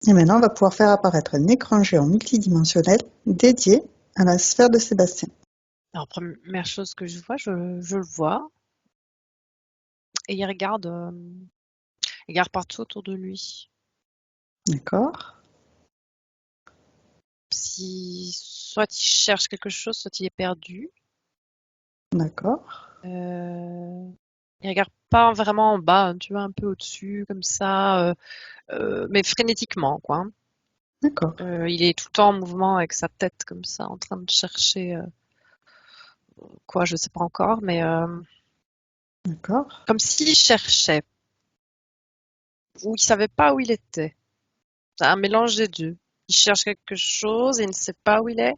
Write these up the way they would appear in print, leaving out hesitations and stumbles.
Et maintenant, on va pouvoir faire apparaître un écran géant multidimensionnel dédié à la sphère de Sébastien. Alors, première chose que je vois, je le vois et il regarde partout autour de lui. D'accord? Si soit il cherche quelque chose, soit il est perdu. D'accord? Euh, il regarde pas vraiment en bas, hein, tu vois, un peu au-dessus, comme ça, mais frénétiquement, quoi. D'accord? Il est tout le temps en mouvement avec sa tête comme ça, en train de chercher quoi, je sais pas encore, mais D'accord? comme s'il cherchait ou il savait pas où il était. C'est un mélange des deux. Il cherche quelque chose et il ne sait pas où il est.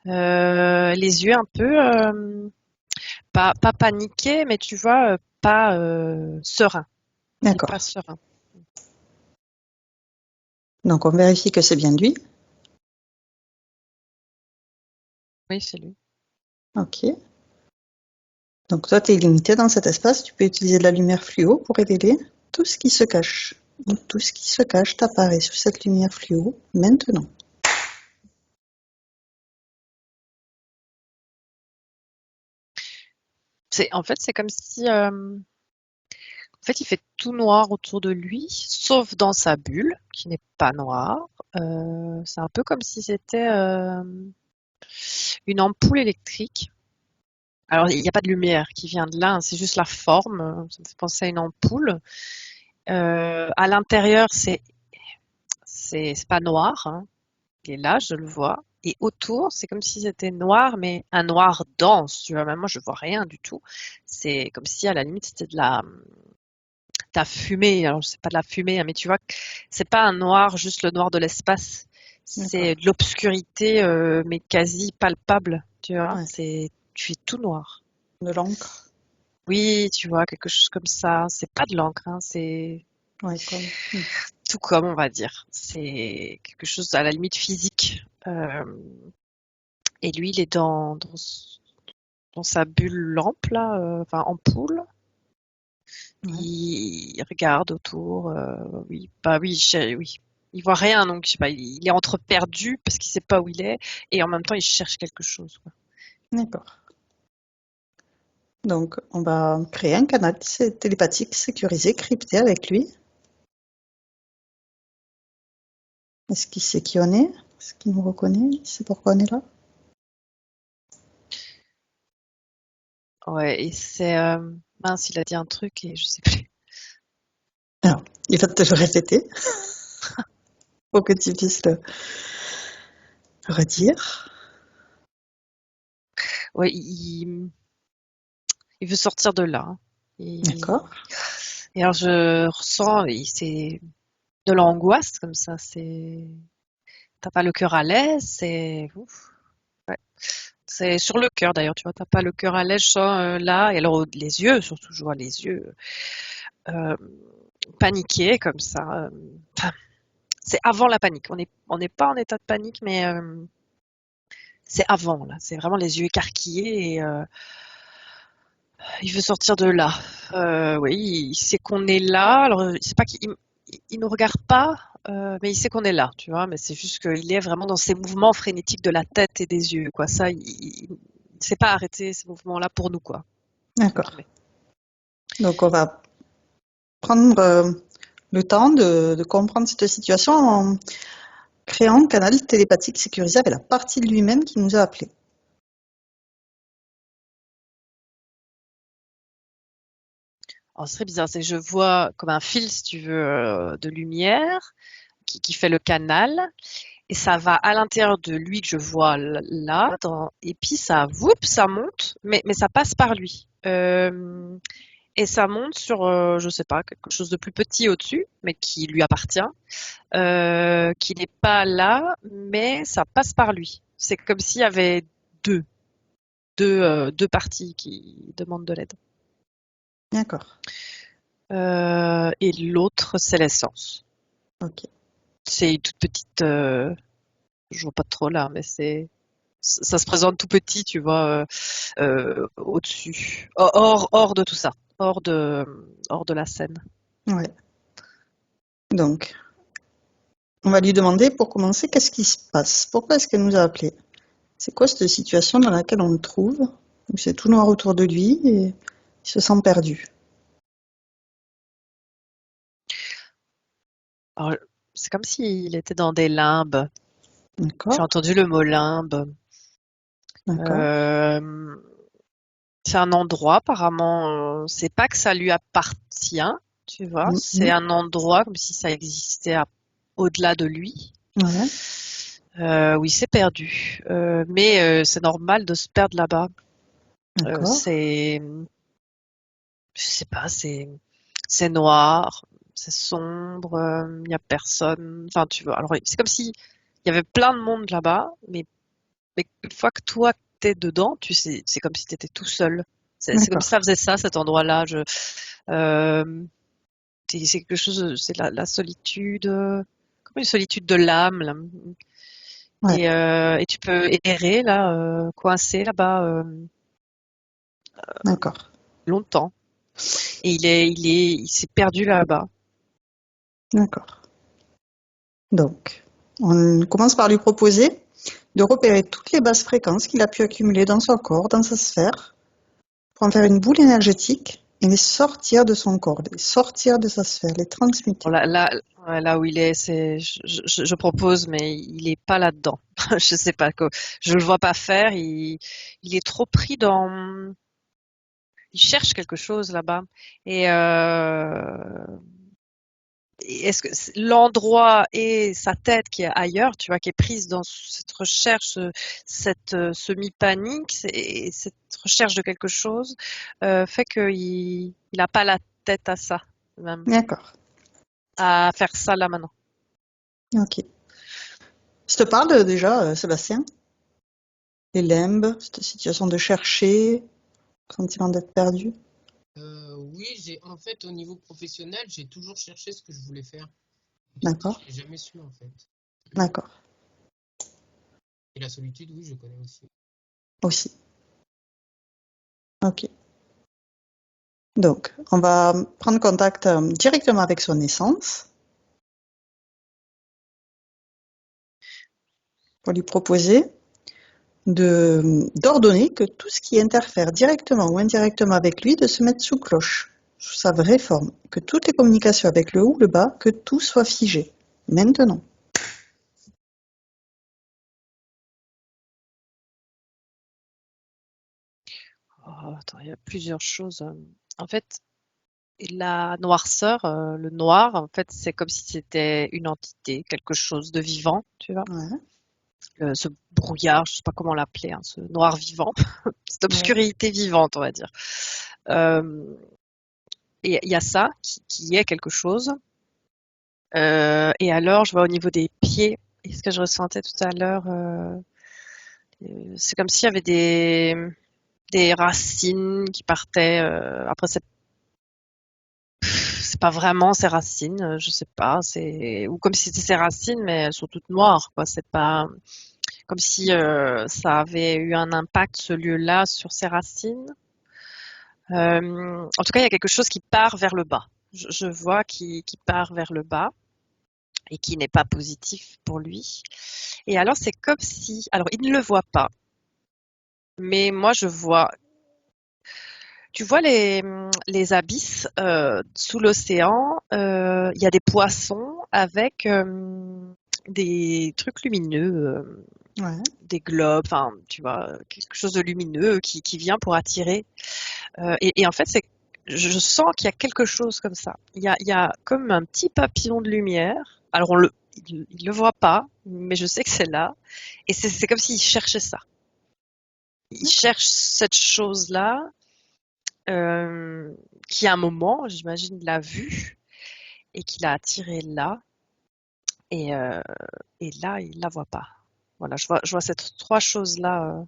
Les yeux un peu pas paniqués, mais tu vois, pas serein. Il est pas D'accord. serein. Donc, on vérifie que c'est bien lui. Oui, c'est lui. OK. Donc, toi, tu es limité dans cet espace. Tu peux utiliser de la lumière fluo pour révéler tout ce qui se cache. Donc, tout ce qui se cache t'apparaît sous cette lumière fluo maintenant. C'est comme si en fait il fait tout noir autour de lui, sauf dans sa bulle qui n'est pas noire. C'est un peu comme si c'était une ampoule électrique. Alors il n'y a pas de lumière qui vient de là, hein, c'est juste la forme. Ça me fait penser à une ampoule. À l'intérieur, c'est pas noir, hein. Il est là, je le vois. Et autour, c'est comme si c'était noir, mais un noir dense. Tu vois, même moi, je vois rien du tout. C'est comme si, à la limite, c'était de la fumée. Alors, c'est pas de la fumée, hein, mais tu vois, c'est pas un noir, juste le noir de l'espace. D'accord. C'est de l'obscurité, mais quasi palpable. Tu vois, Ouais. tu fais tout noir. De l'encre. Oui, tu vois, quelque chose comme ça. C'est pas de l'encre, hein, c'est Ouais, comme. tout comme, on va dire. C'est quelque chose à la limite physique. Et lui, il est dans sa bulle lampe, là, enfin ampoule. Ouais. Il regarde autour. Oui, bah oui, oui. Il voit rien, donc je sais pas, il est entre perdu parce qu'il sait pas où il est, et en même temps, il cherche quelque chose, quoi. D'accord. Donc, on va créer un canal télépathique sécurisé, crypté avec lui. Est-ce qu'il sait qui on est? Est-ce qu'il nous reconnaît? Il sait pourquoi on est là? Ouais, et c'est mince, il a dit un truc et je sais plus. Alors, il va te le répéter pour que tu puisses le redire. Ouais, il veut sortir de là, hein. D'accord? Et alors je ressens, c'est de l'angoisse comme ça. T'as pas le cœur à l'aise, c'est ouf. Ouais. C'est sur le cœur d'ailleurs, tu vois, t'as pas le cœur à l'aise, je sens là, et alors les yeux, surtout, je vois les yeux euh, paniqués comme ça. Enfin, c'est avant la panique. On n'est pas en état de panique, mais c'est avant là. C'est vraiment les yeux écarquillés et il veut sortir de là. Oui, il sait qu'on est là. Alors, c'est pas qu'il nous regarde pas, mais il sait qu'on est là, tu vois. Mais c'est juste qu'il est vraiment dans ces mouvements frénétiques de la tête et des yeux, quoi. Ça, il sait pas arrêter ces mouvements-là pour nous, quoi. Entre D'accord. guillemets. Donc, on va prendre le temps de comprendre cette situation en créant un canal télépathique sécurisé avec la partie de lui-même qui nous a appelés. Alors, c'est très bizarre, c'est que je vois comme un fil, si tu veux, de lumière qui fait le canal, et ça va à l'intérieur de lui que je vois là, et puis ça monte, mais ça passe par lui. Et ça monte sur, je sais pas, quelque chose de plus petit au-dessus, mais qui lui appartient, qui n'est pas là, mais ça passe par lui. C'est comme s'il y avait deux, deux parties qui demandent de l'aide. D'accord. Et l'autre, c'est l'essence. Ok. C'est une toute petite, je vois pas trop là, mais ça se présente tout petit, tu vois, au-dessus, hors de tout ça, hors de la scène. Ouais. Donc, On va lui demander, pour commencer, qu'est-ce qui se passe? Pourquoi est-ce qu'elle nous a appelés? C'est quoi cette situation dans laquelle on le trouve, où c'est tout noir autour de lui et il se sent perdu? Alors, c'est comme s'il était dans des limbes. J'ai D'accord, entendu le mot limbe. d'accord. Euh, c'est un endroit, apparemment, c'est pas que ça lui appartient, tu vois, c'est Mhm. un endroit comme si ça existait au-delà de lui, Ouais, où il s'est perdu. Mais c'est normal de se perdre là-bas. d'accord, C'est, je sais pas, c'est noir, c'est sombre, il y a personne. Enfin, tu vois. Alors, c'est comme si il y avait plein de monde là-bas, mais une fois que toi t'es dedans, tu sais, c'est comme si t'étais tout seul. C'est comme si d'accord. ça faisait ça, cet endroit-là. Euh, c'est quelque chose, c'est la solitude, comme une solitude de l'âme, là. Ouais, Et tu peux errer là, coincé là-bas d'accord, longtemps. Et il s'est perdu là-bas. d'accord. Donc, on commence par lui proposer de repérer toutes les basses fréquences qu'il a pu accumuler dans son corps, dans sa sphère, pour en faire une boule énergétique et les sortir de son corps, les sortir de sa sphère, les Bon, transmuter. ouais, là où il est, je propose, mais il est pas là-dedans. Je sais pas que je le vois pas faire. Il est trop pris dans. Il cherche quelque chose là-bas. Et est-ce que l'endroit et sa tête qui est ailleurs, tu vois, qui est prise dans cette recherche, cette semi-panique, et cette recherche de quelque chose, fait qu'il n'a pas la tête à ça, même, D'accord, à faire ça là maintenant. ok. Ça te parle déjà, Sébastien? Les limbes, cette situation de chercher, sentiment d'être perdu? Oui, en fait, au niveau professionnel, j'ai toujours cherché ce que je voulais faire. D'accord, Je l'ai jamais su, en fait. d'accord, Et la solitude, oui, je connais aussi. aussi. Ok. Donc, on va prendre contact directement avec son essence pour lui proposer d'ordonner que tout ce qui interfère directement ou indirectement avec lui de se mette sous cloche, sous sa vraie forme, que toutes les communications avec le haut ou le bas, que tout soit figé. Maintenant. Oh, attends, il y a plusieurs choses. En fait, la noirceur, le noir, en fait, c'est comme si c'était une entité, quelque chose de vivant, tu vois. Ouais, Ce brouillard, je sais pas comment l'appeler, hein, ce noir vivant, cette ouais, obscurité vivante, on va dire. Euh, et il y a ça qui est quelque chose. Et alors, je vois au niveau des pieds, et ce que je ressentais tout à l'heure, c'est comme s'il y avait des racines qui partaient. Après, c'est pas vraiment ses racines, je sais pas. C'est ou comme si c'était ses racines, mais elles sont toutes noires, quoi. C'est pas comme si ça avait eu un impact ce lieu-là sur ses racines. En tout cas, il y a quelque chose qui part vers le bas. Je vois qui part vers le bas et qui n'est pas positif pour lui. Et alors, c'est comme si, alors il ne le voit pas, mais moi je vois, tu vois les abysses sous l'océan, il y a des poissons avec des trucs lumineux, ouais, des globes, enfin, tu vois, quelque chose de lumineux qui vient pour attirer. Et en fait, je sens qu'il y a quelque chose comme ça. Il y a comme un petit papillon de lumière. Alors il le voit pas, mais je sais que c'est là. Et c'est comme s'il cherchait ça. Il d'accord, cherche cette chose-là, qui à un moment, j'imagine, l'a vue et qu'il a attiré là. Et, euh, et là, il la voit pas. Voilà, je vois ces trois choses-là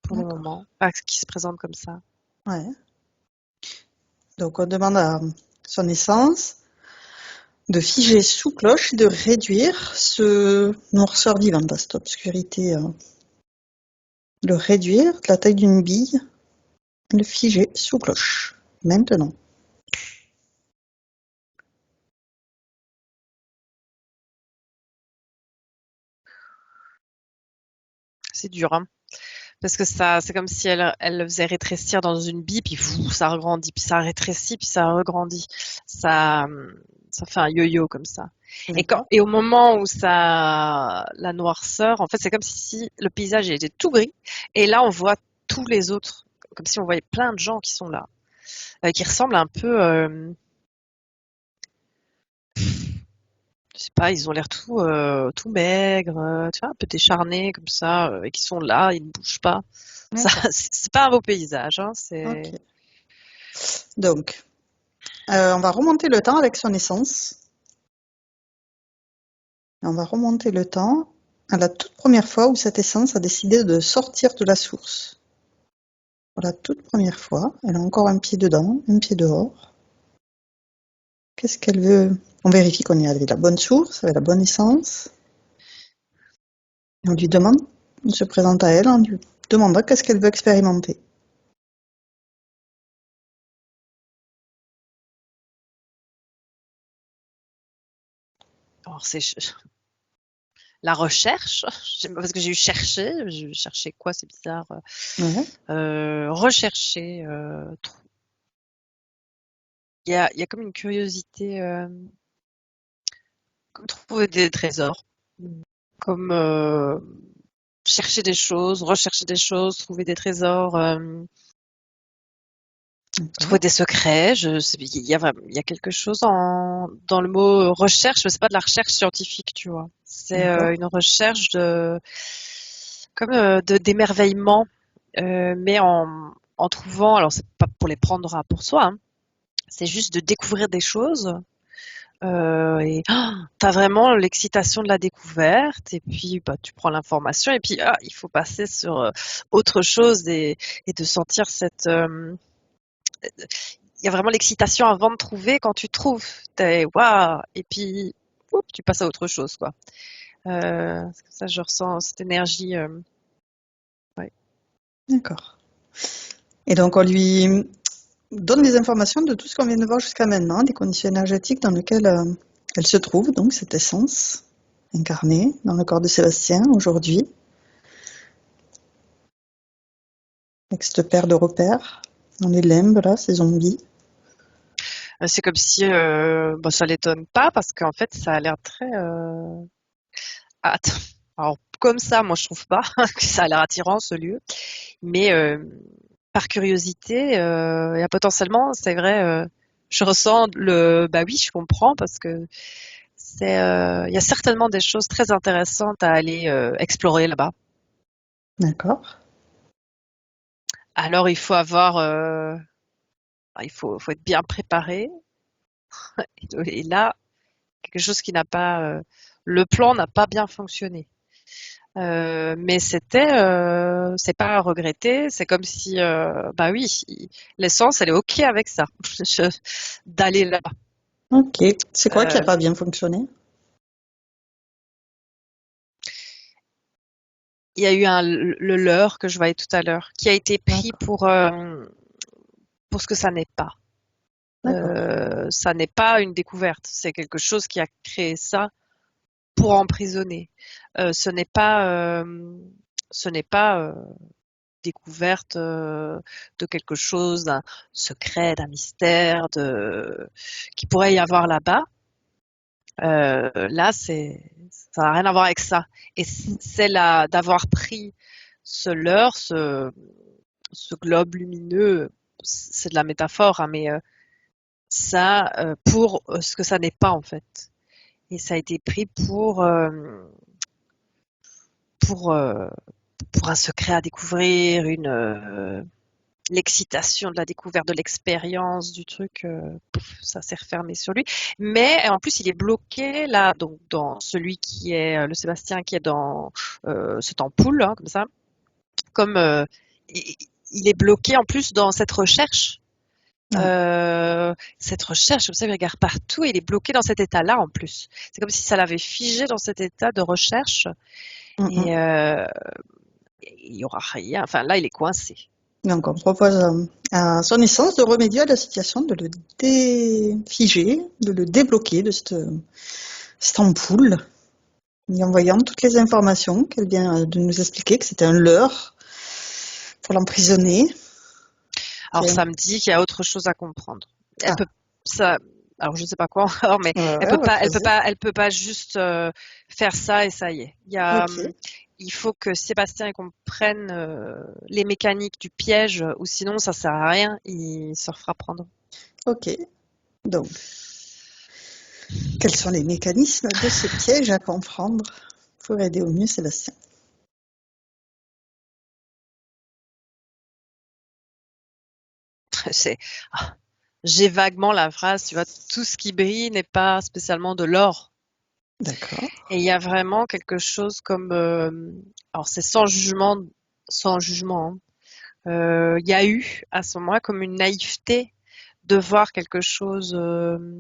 pour le d'accord. moment, qui se présentent comme ça. Ouais. Donc, on demande à son essence de figer sous cloche et de réduire ce noirceur vivante, cette obscurité, le réduire de la taille d'une bille, le figer sous cloche. Maintenant. c'est dur, hein. Parce que ça, c'est comme si elle le faisait rétrécir dans une bille, puis ça regrandit, puis ça rétrécit, puis ça regrandit. Ça, ça fait un yo-yo comme ça. D'accord. Et au moment où la noirceur, en fait, c'est comme si le paysage était tout gris, et là, on voit tous les autres, comme si on voyait plein de gens qui sont là, qui ressemblent un peu, je sais pas, ils ont l'air tout maigres, tu vois, un peu décharnés comme ça, et qui sont là, ils ne bougent pas. Ça, D'accord. c'est pas un beau paysage, hein, Ok. Donc, on va remonter le temps avec son naissance. On va remonter le temps à la toute première fois où cette essence a décidé de sortir de la source. Pour la toute première fois, elle a encore un pied dedans, un pied dehors. Qu'est-ce qu'elle veut? On vérifie qu'on est avec la bonne source, avec la bonne essence. Et on lui demande, on se présente à elle, on lui demande qu'est-ce qu'elle veut expérimenter. Alors, la recherche, parce que j'ai cherché quoi, c'est bizarre. Ouais, Rechercher, il y a comme une curiosité, comme trouver des trésors, comme chercher des choses, rechercher des choses, trouver des trésors, trouver des secrets. Il y a quelque chose dans le mot recherche, mais c'est pas de la recherche scientifique, tu vois. C'est d'accord. une recherche comme d'émerveillement, mais en trouvant, alors c'est pas pour les prendre pour soi, hein, c'est juste de découvrir des choses. Et t'as vraiment l'excitation de la découverte, et puis bah, tu prends l'information, et puis il faut passer sur autre chose, et de sentir il y a vraiment l'excitation avant de trouver. Quand tu trouves, t'es waouh, et puis tu passes à autre chose, quoi. Ça, je ressens cette énergie. Ouais. D'accord. Et donc, on lui donne des informations de tout ce qu'on vient de voir jusqu'à maintenant, des conditions énergétiques dans lesquelles elle se trouve, donc cette essence incarnée dans le corps de Sébastien aujourd'hui, avec cette paire de repères dans les limbes, là, ces zombies. C'est comme si bah, ça l'étonne pas, parce qu'en fait, ça a l'air très. Alors, comme ça, moi, je trouve pas que ça a l'air attirant, ce lieu. Mais par curiosité, il y a potentiellement, c'est vrai, je ressens bah oui, je comprends, parce que il y a certainement des choses très intéressantes à aller explorer là-bas. D'accord. Alors, il faut faut être bien préparé. Et là, quelque chose qui n'a pas, le plan n'a pas bien fonctionné. Mais c'est pas à regretter. C'est comme si, bah oui, l'essence, elle est OK avec ça, d'aller là. Ok. C'est quoi qui n'a Euh, pas bien fonctionné? il y a eu le leurre que je voyais tout à l'heure, qui a été pris D'accord. pour ce que ça n'est pas. D'accord. Ça n'est pas une découverte. C'est quelque chose qui a créé ça pour emprisonner. Ce n'est pas découverte de quelque chose, d'un secret, d'un mystère, qui pourrait y avoir là-bas. Là, ça n'a rien à voir avec ça. Et c'est là d'avoir pris ce leurre, ce globe lumineux, c'est de la métaphore, hein, mais ça pour ce que ça n'est pas, en fait. Et ça a été pris pour, euh, pour un secret à découvrir, l'excitation de la découverte, de l'expérience du truc, ça s'est refermé sur lui. Mais en plus, il est bloqué là, donc dans celui qui est le Sébastien, qui est dans cette ampoule, hein, comme ça, comme il est bloqué en plus dans cette recherche. Ah. Cette recherche, comme ça, il regarde partout, et il est bloqué dans cet état-là en plus. C'est comme si ça l'avait figé dans cet état de recherche, Mm. et il y aura rien. Enfin, là, il est coincé. Donc, on propose à son essence de remédier à la situation, de le défiger, de le débloquer de cette ampoule lui envoyant toutes les informations qu'elle vient de nous expliquer, que c'était un leurre pour l'emprisonner. Alors C'est- ça me dit qu'il y a autre chose à comprendre. Elle Ah, peut ça. Alors je sais pas quoi encore, mais ouais, elle ouais, peut on va pas, creuser. elle peut pas juste faire ça et ça y est. Ok, Il faut que Sébastien il comprenne les mécaniques du piège, ou sinon ça sert à rien. Il se refera prendre. ok. Donc, quels sont les mécanismes de ce piège à comprendre pour aider au mieux Sébastien? C'est, ah, j'ai vaguement la phrase, tu vois, tout ce qui brille n'est pas spécialement de l'or. D'accord. Et il y a vraiment quelque chose comme, alors c'est sans jugement, hein. Il y a eu à ce moment-là comme une naïveté de voir quelque chose de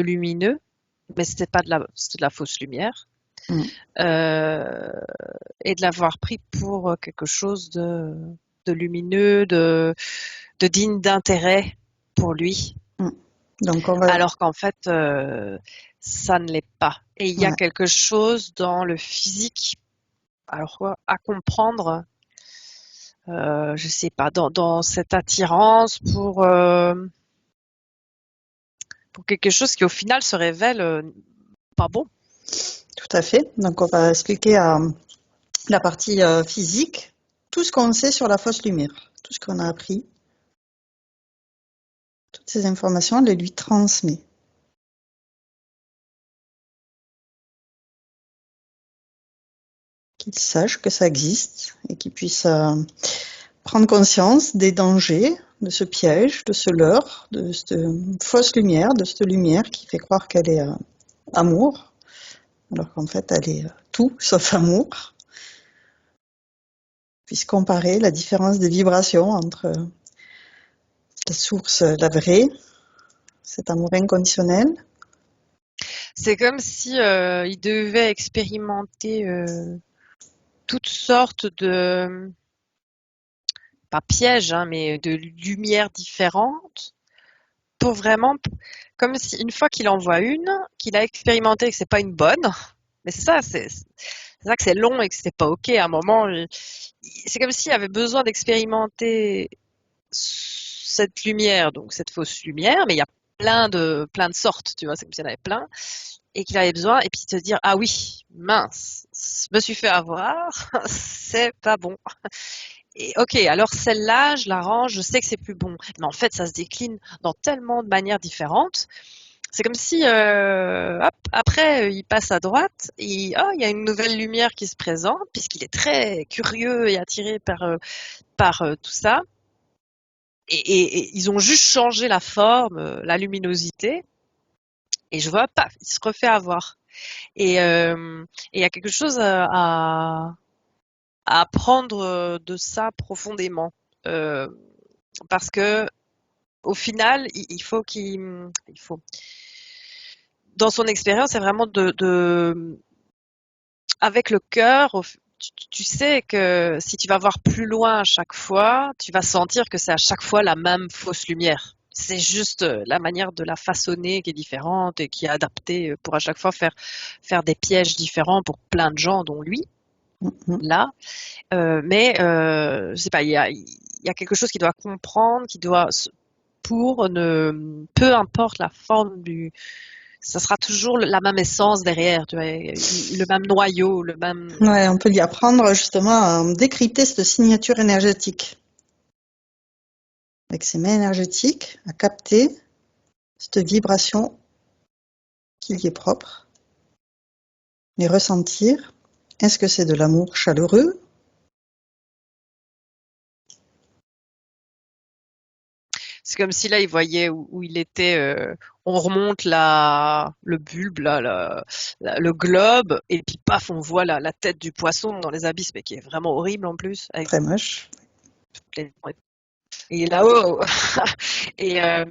lumineux, mais c'était de la fausse lumière, Mm. euh, et de l'avoir pris pour quelque chose de lumineux, de digne d'intérêt pour lui, Mm. Donc, on va. alors qu'en fait, ça ne l'est pas. Et il y a Ouais. quelque chose dans le physique, alors quoi, à comprendre, je sais pas, dans cette attirance pour quelque chose qui au final se révèle pas bon. Tout à fait. Donc, on va expliquer la partie physique, tout ce qu'on sait sur la fausse lumière, tout ce qu'on a appris, toutes ces informations, elle les lui transmet. Qu'il sache que ça existe et qu'il puisse prendre conscience des dangers de ce piège, de ce leurre, de cette fausse lumière, de cette lumière qui fait croire qu'elle est amour, alors qu'en fait elle est tout sauf amour. Puisse comparer la différence des vibrations entre la source, la vraie, cet amour inconditionnel. C'est comme si il devait expérimenter toutes sortes de, pas pièges, hein, mais de lumières différentes pour vraiment, comme si une fois qu'il en voit une, qu'il a expérimenté et que c'est pas une bonne, mais c'est ça que c'est long et que c'est pas ok. À un moment, c'est comme s'il avait besoin d'expérimenter cette lumière, donc cette fausse lumière, mais il y a plein de sortes, tu vois, c'est comme s'il y en avait plein, et qu'il avait besoin, et puis de se dire, ah oui, mince, je me suis fait avoir, c'est pas bon. Et ok, alors celle-là, je la range, je sais que c'est plus bon. Mais en fait, ça se décline dans tellement de manières différentes. C'est comme si, hop, après, il passe à droite, et oh, il y a une nouvelle lumière qui se présente, puisqu'il est très curieux et attiré par tout ça. Et ils ont juste changé la forme, la luminosité, et je vois, paf, il se refait avoir. Et il y a quelque chose à apprendre de ça profondément. Euh, Parce que au final, il faut il faut, dans son expérience, c'est vraiment avec le cœur, tu sais que si tu vas voir plus loin à chaque fois, tu vas sentir que c'est à chaque fois la même fausse lumière. C'est juste la manière de la façonner qui est différente et qui est adaptée pour à chaque fois faire des pièges différents pour plein de gens, dont lui, Mhm. là. Mais je sais pas, il y a quelque chose qu'il doit comprendre, pour ne, peu importe la forme ça sera toujours la même essence derrière, tu vois, le même noyau, le même. Ouais, on peut lui apprendre justement à décrypter cette signature énergétique. Avec ses mains énergétiques, à capter cette vibration qui lui est propre, les ressentir. Est-ce que c'est de l'amour chaleureux? C'est comme si là, il voyait où il était. On remonte le bulbe, là, le globe, et puis paf, on voit la tête du poisson dans les abysses, mais qui est vraiment horrible en plus, avec Très moche. les. Et là-haut, et, euh,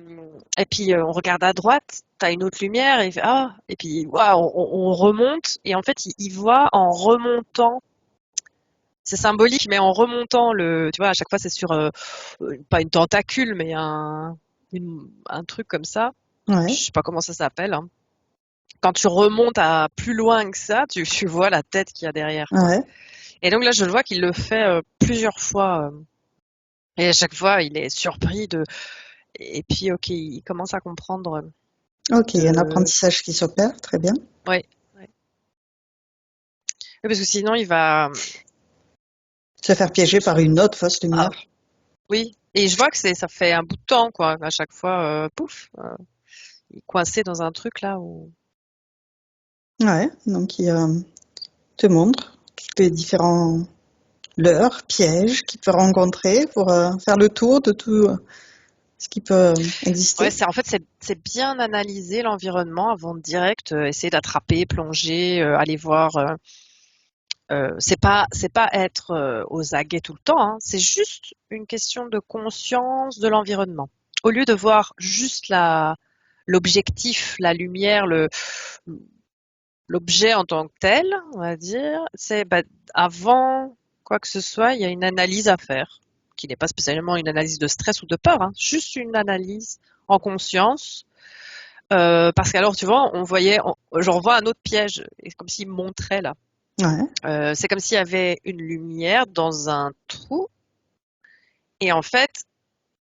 et puis on regarde à droite, t'as une autre lumière, et il fait ah, et puis waouh, on remonte, et en fait, il voit en remontant. C'est symbolique, mais en remontant tu vois, à chaque fois c'est sur pas une tentacule, mais un truc comme ça. Je Ouais. sais pas comment ça s'appelle, hein. quand tu remontes à plus loin que ça, tu vois la tête qu'il y a derrière, quoi. Ouais. Et donc là, je le vois qu'il le fait plusieurs fois. Et à chaque fois, il est surpris de. Et puis, ok, il commence à comprendre Ok, il y a un de. apprentissage qui s'opère, très bien. Ouais, ouais. Oui, parce que sinon, il va. Se faire piéger par une autre fausse Ah, lumière. oui. Et je vois que ça fait un bout de temps, quoi. À chaque fois, pouf, il est coincé dans un truc là où. Ouais, donc il te montre tous les différents leurres, pièges qu'il peut rencontrer pour faire le tour de tout ce qui peut Ouais, exister. en fait, c'est bien analyser l'environnement avant de direct essayer d'attraper, plonger, aller voir. C'est pas être aux aguets tout le temps, hein. C'est juste une question de conscience de l'environnement. Au lieu de voir juste l'objectif, la lumière, l'objet en tant que tel, on va dire, c'est avant quoi que ce soit, il y a une analyse à faire, qui n'est pas spécialement une analyse de stress ou de peur, hein, juste une analyse en conscience. Parce qu'alors, tu vois, j'en vois un autre piège, et comme s'il me montrait là. Ouais, C'est comme s'il y avait une lumière dans un trou. Et en fait,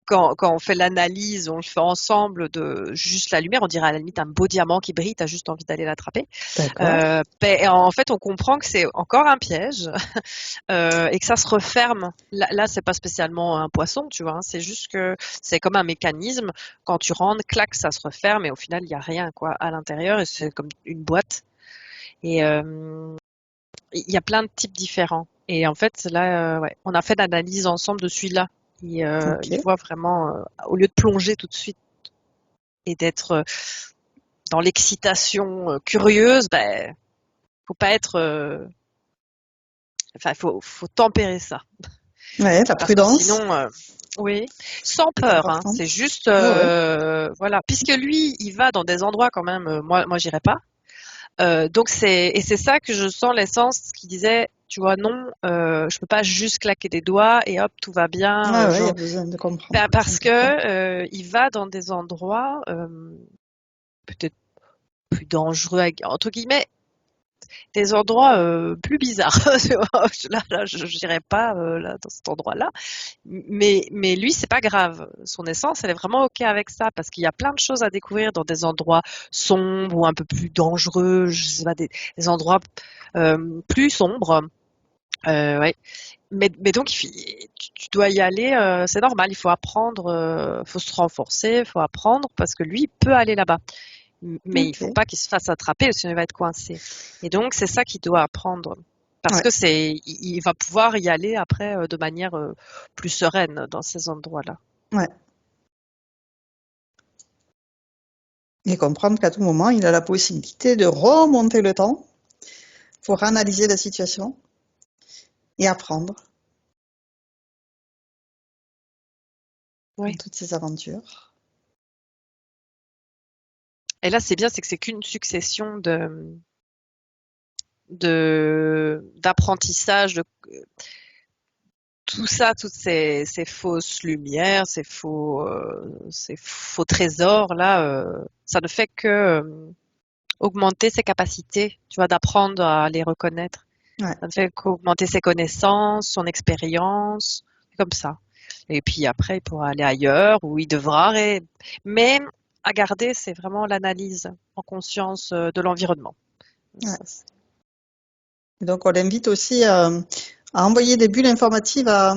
quand on fait l'analyse, on le fait ensemble de juste la lumière, on dirait à la limite un beau diamant qui brille, tu as juste envie d'aller l'attraper. d'accord. Et en fait, on comprend que c'est encore un piège et que ça se referme. Là, c'est pas spécialement un poisson, tu vois, hein, c'est juste que c'est comme un mécanisme. Quand tu rentres, clac, ça se referme et au final, il n'y a rien quoi à l'intérieur et c'est comme une boîte. Et il y a plein de types différents. Et en fait, là, ouais, on a fait l'analyse ensemble de celui-là. Il Ok. voit vraiment, au lieu de plonger tout de suite et d'être dans l'excitation curieuse, ben, faut pas être, enfin, faut tempérer ça. Ouais, la Parce que prudence, sinon, oui, sans c'est peur, hein, important. c'est juste, Ouais, ouais. voilà. Puisque lui, il va dans des endroits quand même, moi, j'irai pas. Donc c'est ça que je sens l'essence qui disait, tu vois, non, je peux pas juste claquer des doigts et hop, tout va bien. Ouais, ouais, il y a besoin de comprendre. C'est Parce important. que il va dans des endroits peut-être plus dangereux, entre guillemets, des endroits plus bizarres. Tu vois. Là, je n'irai pas là, dans cet endroit-là. Mais lui, c'est pas grave. Son essence, elle est vraiment ok avec ça parce qu'il y a plein de choses à découvrir dans des endroits sombres ou un peu plus dangereux. Je sais pas, des endroits plus sombres. Ouais. Mais donc, tu dois y aller. C'est normal. Il faut apprendre. Faut se renforcer. Il faut apprendre parce que lui, il peut aller là-bas. Mais il faut Ok. pas qu'il se fasse attraper, sinon il va être coincé. Et donc, c'est ça qu'il doit apprendre. Parce Ouais. que il va pouvoir y aller après de manière plus sereine dans ces endroits-là. Ouais. Et comprendre qu'à tout moment, il a la possibilité de remonter le temps pour analyser la situation et apprendre dans Oui. toutes ces aventures. Et là, c'est bien, c'est que c'est qu'une succession d'apprentissage, de tout ça, toutes ces fausses lumières, ces faux trésors là, ça ne fait que augmenter ses capacités, tu vois, d'apprendre à les reconnaître. Ouais. Ça ne fait qu'augmenter ses connaissances, son expérience, comme ça. Et puis après, il pourra aller ailleurs où il devra. Mais à garder, c'est vraiment l'analyse en conscience de l'environnement. Ouais. Ça, Et donc, on l'invite aussi à envoyer des bulles informatives à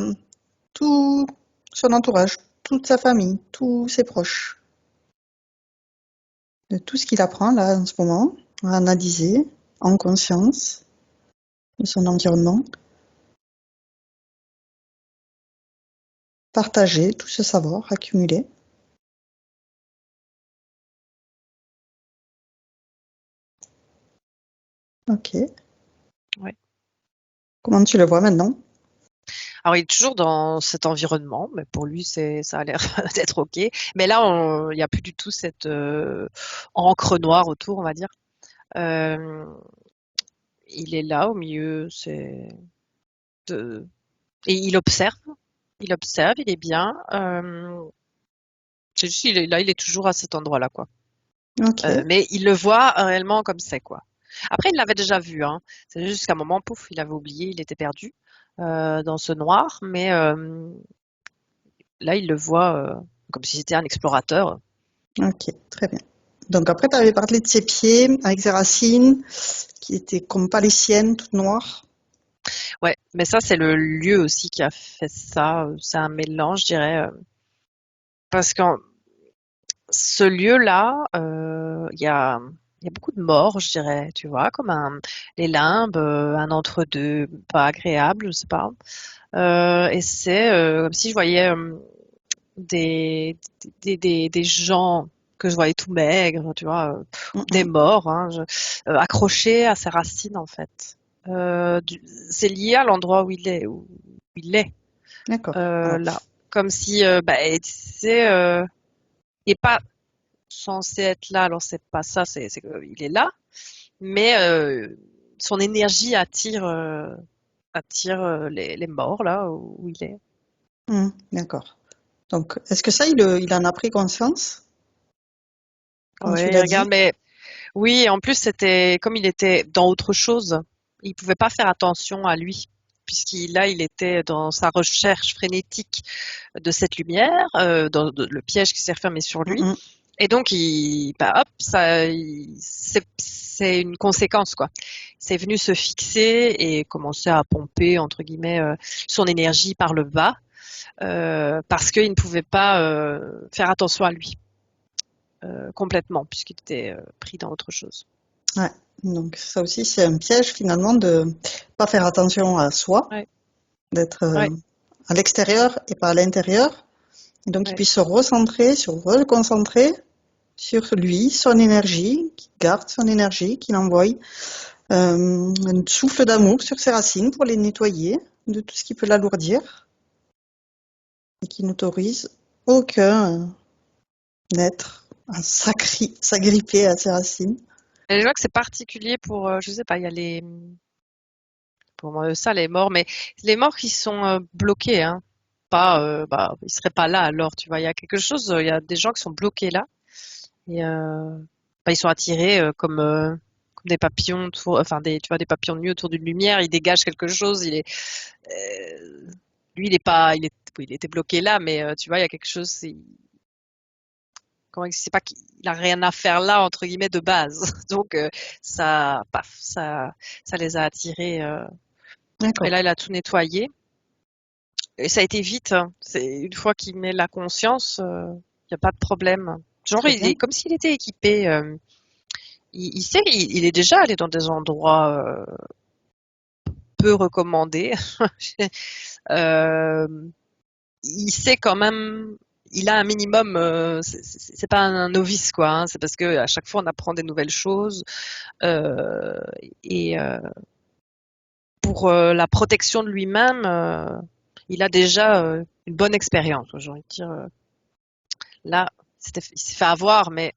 tout son entourage, toute sa famille, tous ses proches, de tout ce qu'il apprend là en ce moment, à analyser en conscience de son environnement, partager tout ce savoir accumulé. Ok. ouais. Comment tu le vois maintenant? Alors, il est toujours dans cet environnement, mais pour lui, ça a l'air d'être OK. Mais là, il n'y a plus du tout cette encre noire autour, on va dire. Euh, il est là au milieu, de- et il observe. Il observe, il est bien. C'est juste, il est là, il est toujours à cet endroit-là, quoi. Ok, Mais il le voit réellement comme c'est, quoi. Après, il l'avait déjà vu, hein. C'est juste qu'à un moment, pouf, il avait oublié, il était perdu dans ce noir. Mais là, il le voit comme si c'était un explorateur. ok, très bien. Donc après, tu avais parlé de ses pieds avec ses racines qui étaient comme pas les siennes, toutes noires. Ouais, mais ça, c'est le lieu aussi qui a fait ça. C'est un mélange, je dirais. Parce que ce lieu-là, il y a beaucoup de morts, je dirais, tu vois, comme les limbes, un entre-deux pas agréable, je sais pas. Et c'est comme si je voyais des, des gens que je voyais tout maigres, tu vois, des Mhm. morts, hein, accrochés à ses racines, en fait. C'est lié à l'endroit où il est D'accord. Alors, là. Comme si, tu sais, il n'est pas censé être là, alors c'est pas ça, c'est qu'il est là, mais son énergie attire les morts là où il est. d'accord. Donc, est-ce que ça, il en a pris conscience quand tu Ouais, l'as regarde, dit? mais oui, en plus c'était comme il était dans autre chose, il pouvait pas faire attention à lui. Il était dans sa recherche frénétique de cette lumière, dans le piège qui s'est refermé sur lui. Mhm. Et donc, hop, c'est une conséquence, quoi. C'est venu se fixer et commencer à pomper, entre guillemets, son énergie par le bas, parce qu'il ne pouvait pas faire attention à lui complètement, puisqu'il était pris dans autre chose. Ouais. Donc, ça aussi, c'est un piège finalement de pas faire attention à soi, Ouais, d'être ouais, à l'extérieur et pas à l'intérieur. Et donc, il ouais. puisse se recentrer, se reconcentrer sur lui, son énergie, qu'il garde son énergie, qu'il envoie un souffle d'amour sur ses racines pour les nettoyer de tout ce qui peut l'alourdir et qui n'autorise aucun être à s'agripper à ses racines. Et je vois que c'est particulier pour, je sais pas, il y a pour moi, ça, les morts, mais les morts qui sont bloqués, hein. Pas, ils seraient pas là alors, tu vois. Il y a quelque chose, il y a des gens qui sont bloqués là. Et ils sont attirés comme des papillons enfin tu vois des papillons de nuit autour d'une lumière. Ils dégagent quelque chose. Lui, il est pas, oui, il était bloqué là, mais tu vois, il y a quelque chose. Comment c'est pas qu'il a rien à faire là entre guillemets de base. Donc ça, paf, ça les a attirés. Et D'accord. là, il a tout nettoyé. Et ça a été vite, hein. C'est une fois qu'il met la conscience, il n'y a pas de problème. Genre, Très il bien. est comme s'il était équipé. Il sait il est déjà allé dans des endroits peu recommandés. Euh, il sait quand même, il a un minimum. C'est pas un novice quoi. Hein, c'est parce que à chaque fois on apprend des nouvelles choses euh, et pour la protection de lui-même, il a déjà une bonne expérience. J'ai envie de dire. Là, il s'est fait avoir, mais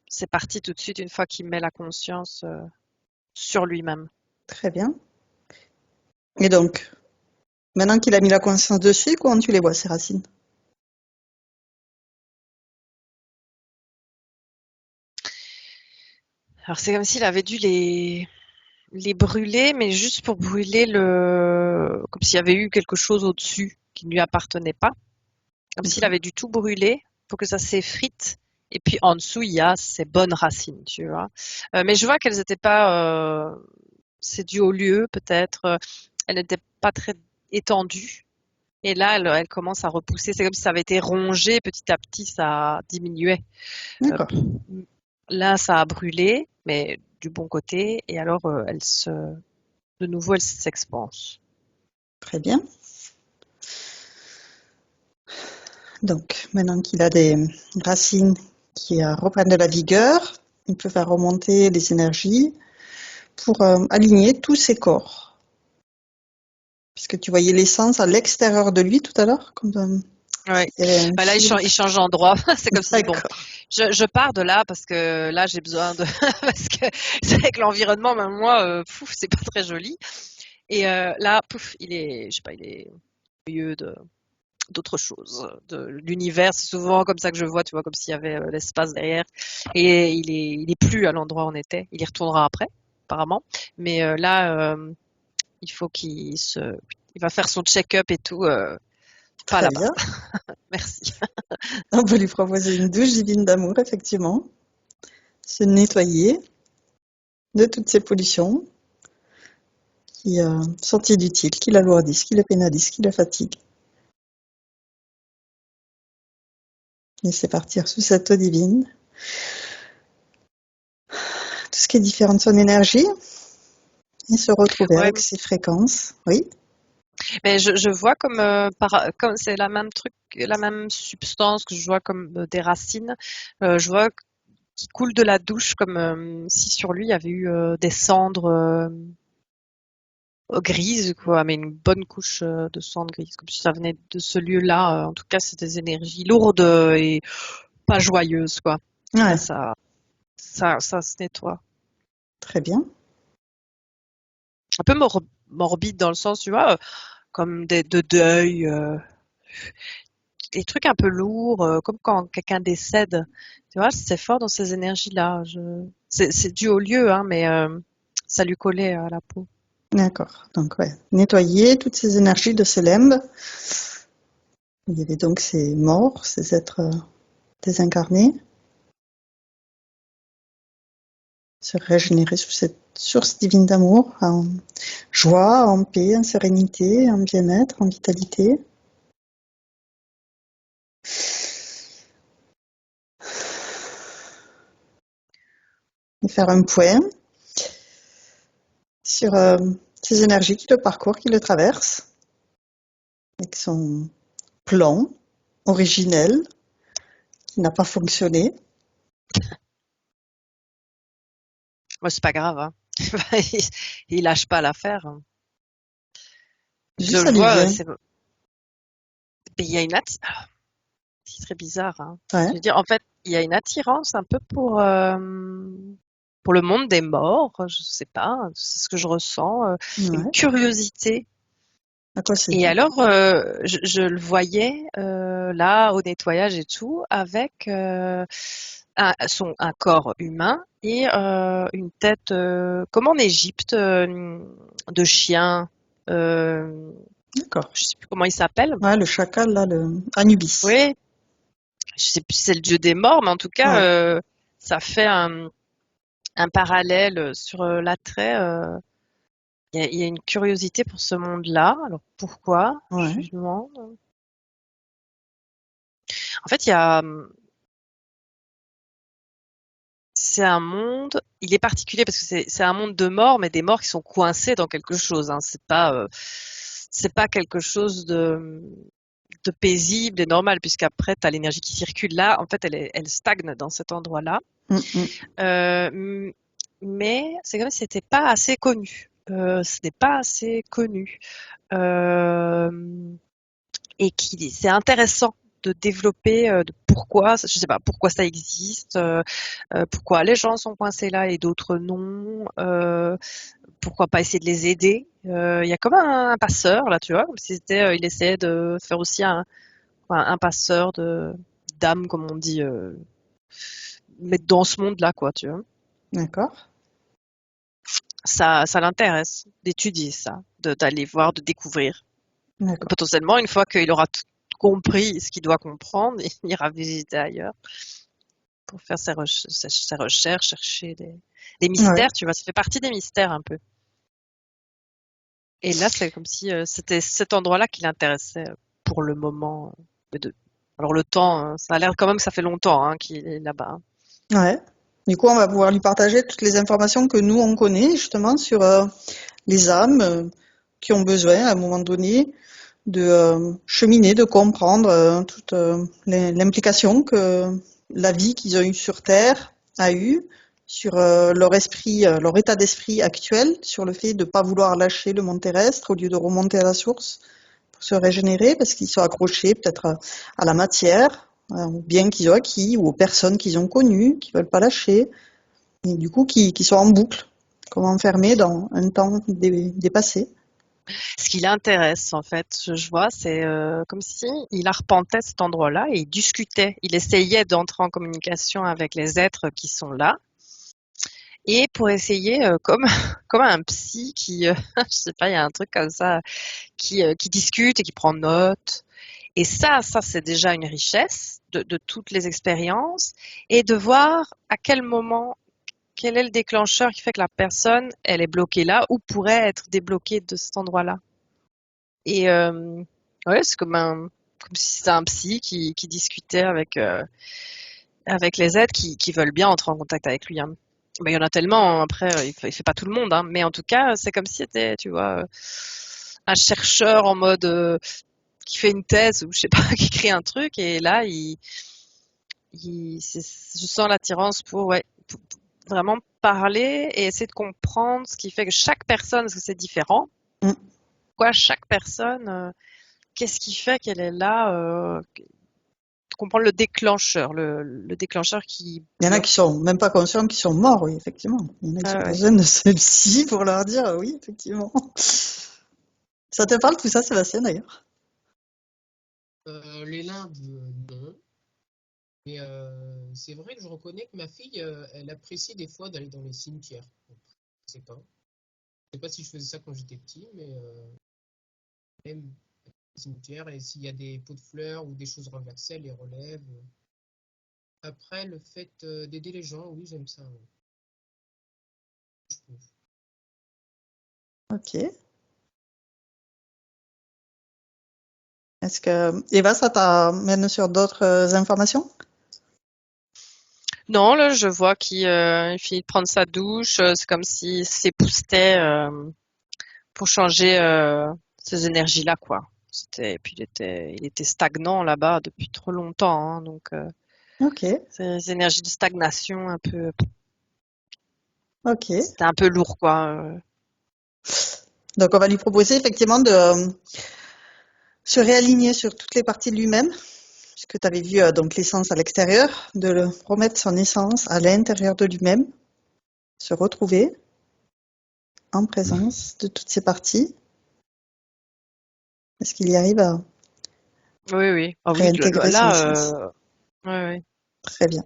c'est parti tout de suite une fois qu'il met la conscience sur lui-même. Très bien. Et donc, maintenant qu'il a mis la conscience dessus, comment tu les vois, ces racines? Alors c'est comme s'il avait dû les brûler, mais juste pour brûler comme s'il y avait eu quelque chose au-dessus qui ne lui appartenait pas. Comme s'il D'accord. avait dû tout brûler pour que ça s'effrite. Et puis en dessous, il y a ses bonnes racines, tu vois. Mais je vois qu'elles n'étaient pas, c'est dû au lieu peut-être. Elles n'étaient pas très étendues. Et là, elle commence à repousser. C'est comme si ça avait été rongé petit à petit, ça diminuait. Euh, D'accord. Là, ça a brûlé, mais du bon côté. Et alors, de nouveau, elle s'expanse. Très bien. Donc, maintenant qu'il a des racines qui reprennent de la vigueur, il peut faire remonter les énergies pour aligner tous ses corps. Puisque tu voyais l'essence à l'extérieur de lui tout à l'heure, comme Ouais. s'il y avait un Bah là, fil. il change d'endroit. C'est comme si, bon, D'accord. je pars de là parce que là, j'ai besoin de, parce que c'est avec l'environnement, même moi, c'est pas très joli. Et là, pouf, je sais pas, il est au milieu d'autres choses, de l'univers. C'est souvent comme ça que je vois, tu vois, comme s'il y avait l'espace derrière. Et il est plus à l'endroit où on était. Il y retournera après, apparemment. Mais là, il faut il va faire son check-up et tout, pas Très là-bas. bien. Merci. On peut lui proposer une douche divine d'amour, effectivement. Se nettoyer de toutes ces pollutions qui sont inutiles, qui l'alourdissent, qui le pénalisent, qui le fatiguent. Laissez partir sous cette eau divine tout ce qui est différent de son énergie et se retrouver Ouais, avec ses fréquences. Oui, mais je vois comme c'est la même truc, la même substance que je vois comme des racines. Je vois qui coule de la douche comme si sur lui il y avait eu des cendres grises, quoi, mais une bonne couche de cendres grises, comme si ça venait de ce lieu-là. En tout cas, c'est des énergies lourdes et pas joyeuses, quoi. Là, ouais, ça se nettoie. très bien. Un peu morbide dans le sens, tu vois, comme de deuil, des trucs un peu lourds, comme quand quelqu'un décède. Tu vois, c'est fort dans ces énergies-là. C'est dû au lieu, hein, mais ça lui collait à la peau. D'accord. Donc, ouais, nettoyer toutes ces énergies de ce limbe. Il y avait donc ces morts, ces êtres désincarnés. Se régénérer sous cette source divine d'amour, en joie, en paix, en sérénité, en bien-être, en vitalité. Et faire un point sur ces énergies qui le parcourent, qui le traversent, avec son plan originel qui n'a pas fonctionné. Moi, c'est pas grave, hein. Il lâche pas l'affaire, hein. D'où Je ça le lui vois, vient? mais il y a c'est très bizarre, hein. Ouais, Je veux dire, en fait, il y a une attirance un peu pour le monde des morts, je sais pas, c'est ce que je ressens, une ouais. curiosité. À quoi c'est Et dû? alors, je le voyais là au nettoyage et tout, avec un corps humain et une tête, comme en Égypte, de chien. Euh, D'accord. je sais plus comment il s'appelle. Ouais, le chacal, là, le Anubis. Oui, je sais plus si c'est le dieu des morts, mais en tout cas, Ouais, ça fait un parallèle sur l'attrait. Il y a une curiosité pour ce monde-là. Alors pourquoi? Je ouais, me demande. En fait, il y a, c'est un monde, il est particulier parce que c'est un monde de morts, mais des morts qui sont coincés dans quelque chose, hein. C'est pas quelque chose de paisible et normal, puisqu'après, tu as l'énergie qui circule là. En fait, elle stagne dans cet endroit-là. mm. Euh, mais c'est comme si c'était pas assez connu. Ce n'est pas assez connu. Euh, et c'est intéressant de développer de pourquoi, je sais pas, pourquoi ça existe, pourquoi les gens sont coincés là et d'autres non, pourquoi pas essayer de les aider. Il y a comme un passeur là, tu vois, comme si il essayait de faire aussi un passeur d'âme, comme on dit, mettre dans ce monde-là, quoi, tu vois. D'accord, Ça l'intéresse d'étudier ça, d'aller voir, de découvrir. Et d'accord. potentiellement, une fois qu'il aura compris ce qu'il doit comprendre, il ira visiter ailleurs pour faire ses recherches, chercher des Ouais, mystères, tu vois. Ça fait partie des mystères un peu. Et là, c'est comme si c'était cet endroit-là qui l'intéressait pour le moment. Alors le temps, hein, ça a l'air quand même que ça fait longtemps hein, qu'il est là-bas, hein. ouais. Du coup, on va pouvoir lui partager toutes les informations que nous, on connaît, justement, sur les âmes qui ont besoin, à un moment donné, de cheminer, de comprendre toute l'implication que la vie qu'ils ont eue sur Terre a eue sur leur esprit, leur état d'esprit actuel, sur le fait de ne pas vouloir lâcher le monde terrestre au lieu de remonter à la source pour se régénérer, parce qu'ils sont accrochés peut-être à la matière, aux biens qu'ils ont acquis, ou aux personnes qu'ils ont connues, qui veulent pas lâcher, et du coup qui sont en boucle, comme enfermés dans un temps dépassé. Ce qui l'intéresse, en fait, je vois, c'est comme si il arpentait cet endroit-là et il discutait. Il essayait d'entrer en communication avec les êtres qui sont là. Et pour essayer, comme, comme un psy qui, je sais pas, il y a un truc comme ça, qui discute et qui prend note. Et ça c'est déjà une richesse de toutes les expériences et de voir à quel moment, quel est le déclencheur qui fait que la personne, elle est bloquée là ou pourrait être débloquée de cet endroit-là. Et ouais, c'est comme si c'était un psy qui discutait avec les aides qui veulent bien entrer en contact avec lui, hein. Ben, il y en a tellement, hein. Après, il fait pas tout le monde, hein. Mais en tout cas, c'est comme si c'était, tu vois, un chercheur en mode qui fait une thèse ou je sais pas, qui crée un truc et là, je sens l'attirance pour, ouais, pour vraiment parler et essayer de comprendre ce qui fait que chaque personne, parce que c'est différent, Mm. quoi, chaque personne, qu'est-ce qui fait qu'elle est là, comprendre le déclencheur, le déclencheur qui Il y en a bloque. qui sont même pas conscients qui sont morts, oui, effectivement. Il y en a qui ont Ouais. besoin de celle-ci pour leur dire oui, effectivement. Ça te parle tout ça, Sébastien, d'ailleurs? Les limbes, non. Mais c'est vrai que je reconnais que ma fille, elle apprécie des fois d'aller dans les cimetières. Je sais pas. Je sais pas si je faisais ça quand j'étais petit, mais même les cimetières, et s'il y a des pots de fleurs ou des choses renversées, elle les relève. Après, le fait d'aider les gens, oui, j'aime ça. Ouais. Je trouve. Ok. Est-ce que Eva, ça t'amène sur d'autres informations? Non, là, je vois qu'il finit de prendre sa douche. C'est comme s'il s'époussetait pour changer ces énergies-là, quoi. Puis il était stagnant là-bas depuis trop longtemps, hein, donc Ok, ces énergies de stagnation un peu, ok. c'était un peu lourd, quoi. Donc on va lui proposer effectivement de se réaligner sur toutes les parties de lui-même, puisque tu avais vu donc l'essence à l'extérieur, de le remettre son essence à l'intérieur de lui-même, se retrouver en présence de toutes ces parties. Est-ce qu'il y arrive à Oui, oui. Ah oui, réintégrer son là, essence? ouais, ouais. Très bien.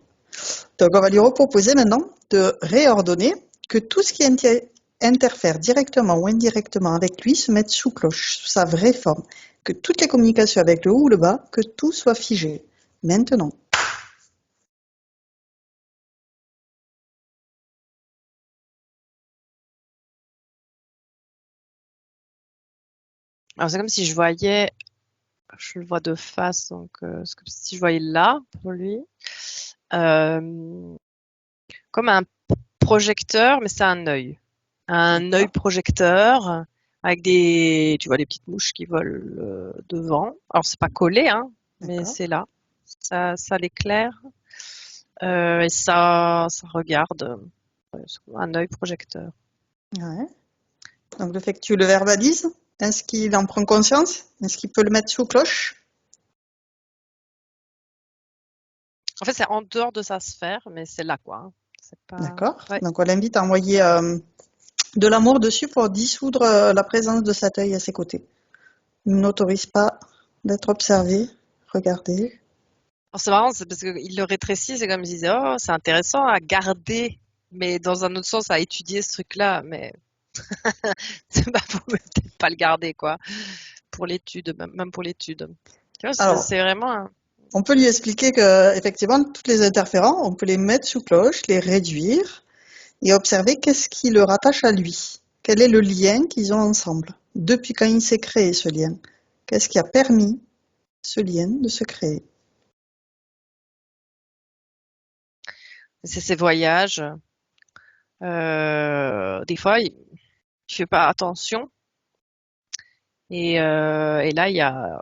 Donc on va lui reproposer maintenant de réordonner que tout ce qui interfère directement ou indirectement avec lui se mette sous cloche, sous sa vraie forme, que toutes les communications avec le haut ou le bas, que tout soit figé. Maintenant. Alors c'est comme si je le vois de face, donc c'est comme si je voyais là pour lui, euh, comme un projecteur, mais c'est un œil D'accord. projecteur avec des, tu vois, les petites mouches qui volent devant. Alors c'est pas collé, hein, mais D'accord. c'est là. Ça l'éclaire et ça regarde. C'est comme un œil projecteur. Ouais. Donc le fait que tu le verbalises, est-ce qu'il en prend conscience? Est-ce qu'il peut le mettre sous cloche? En fait, c'est en dehors de sa sphère, mais c'est là, quoi, hein. C'est pas. D'accord. Ouais. Donc on l'invite à envoyer de l'amour dessus pour dissoudre la présence de cet œil à ses côtés. Il n'autorise pas d'être observé, regardé. Alors, c'est marrant, c'est parce qu'il le rétrécit, c'est comme il disait, oh, c'est intéressant à garder, mais dans un autre sens, à étudier ce truc-là, mais c'est pas pour peut-être pas le garder, quoi, pour l'étude, même pour l'étude. Tu vois, Alors, c'est vraiment un. on peut lui expliquer que, effectivement, toutes les interférents, on peut les mettre sous cloche, les réduire et observer qu'est-ce qui le rattache à lui. Quel est le lien qu'ils ont ensemble? Depuis quand il s'est créé ce lien? Qu'est-ce qui a permis ce lien de se créer? C'est ses voyages. Des fois, il fait pas attention. Et là,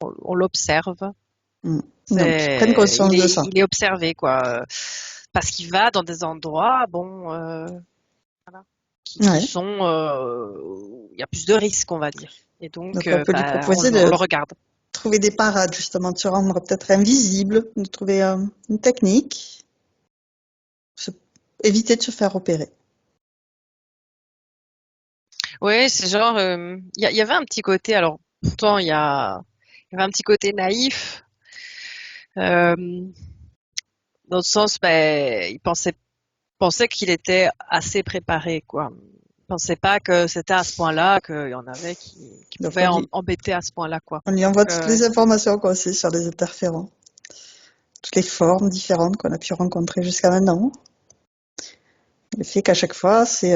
on l'observe. Hmm. Donc, qu'ils prennent conscience de ça. Il est observé, quoi. Parce qu'il va dans des endroits, bon, voilà, qui Ouais. sont, où il y a plus de risques, on va dire. Et donc, Donc, on peut lui bah, proposer on de le regarde. trouver des parades, justement, de se rendre peut-être invisible, de trouver une technique, se- éviter de se faire opérer. Ouais, c'est genre, il y avait un petit côté, alors pourtant il y avait un petit côté naïf, euh, dans le sens, ben, pensait qu'il était assez préparé, quoi. Il pensait pas que c'était à ce point-là, qu'il y en avait qui Donc pouvaient embêter à ce point-là, quoi. on lui Donc, envoie toutes les informations qu'on sait sur les interférents, toutes les formes différentes qu'on a pu rencontrer jusqu'à maintenant. Le fait qu'à chaque fois, c'est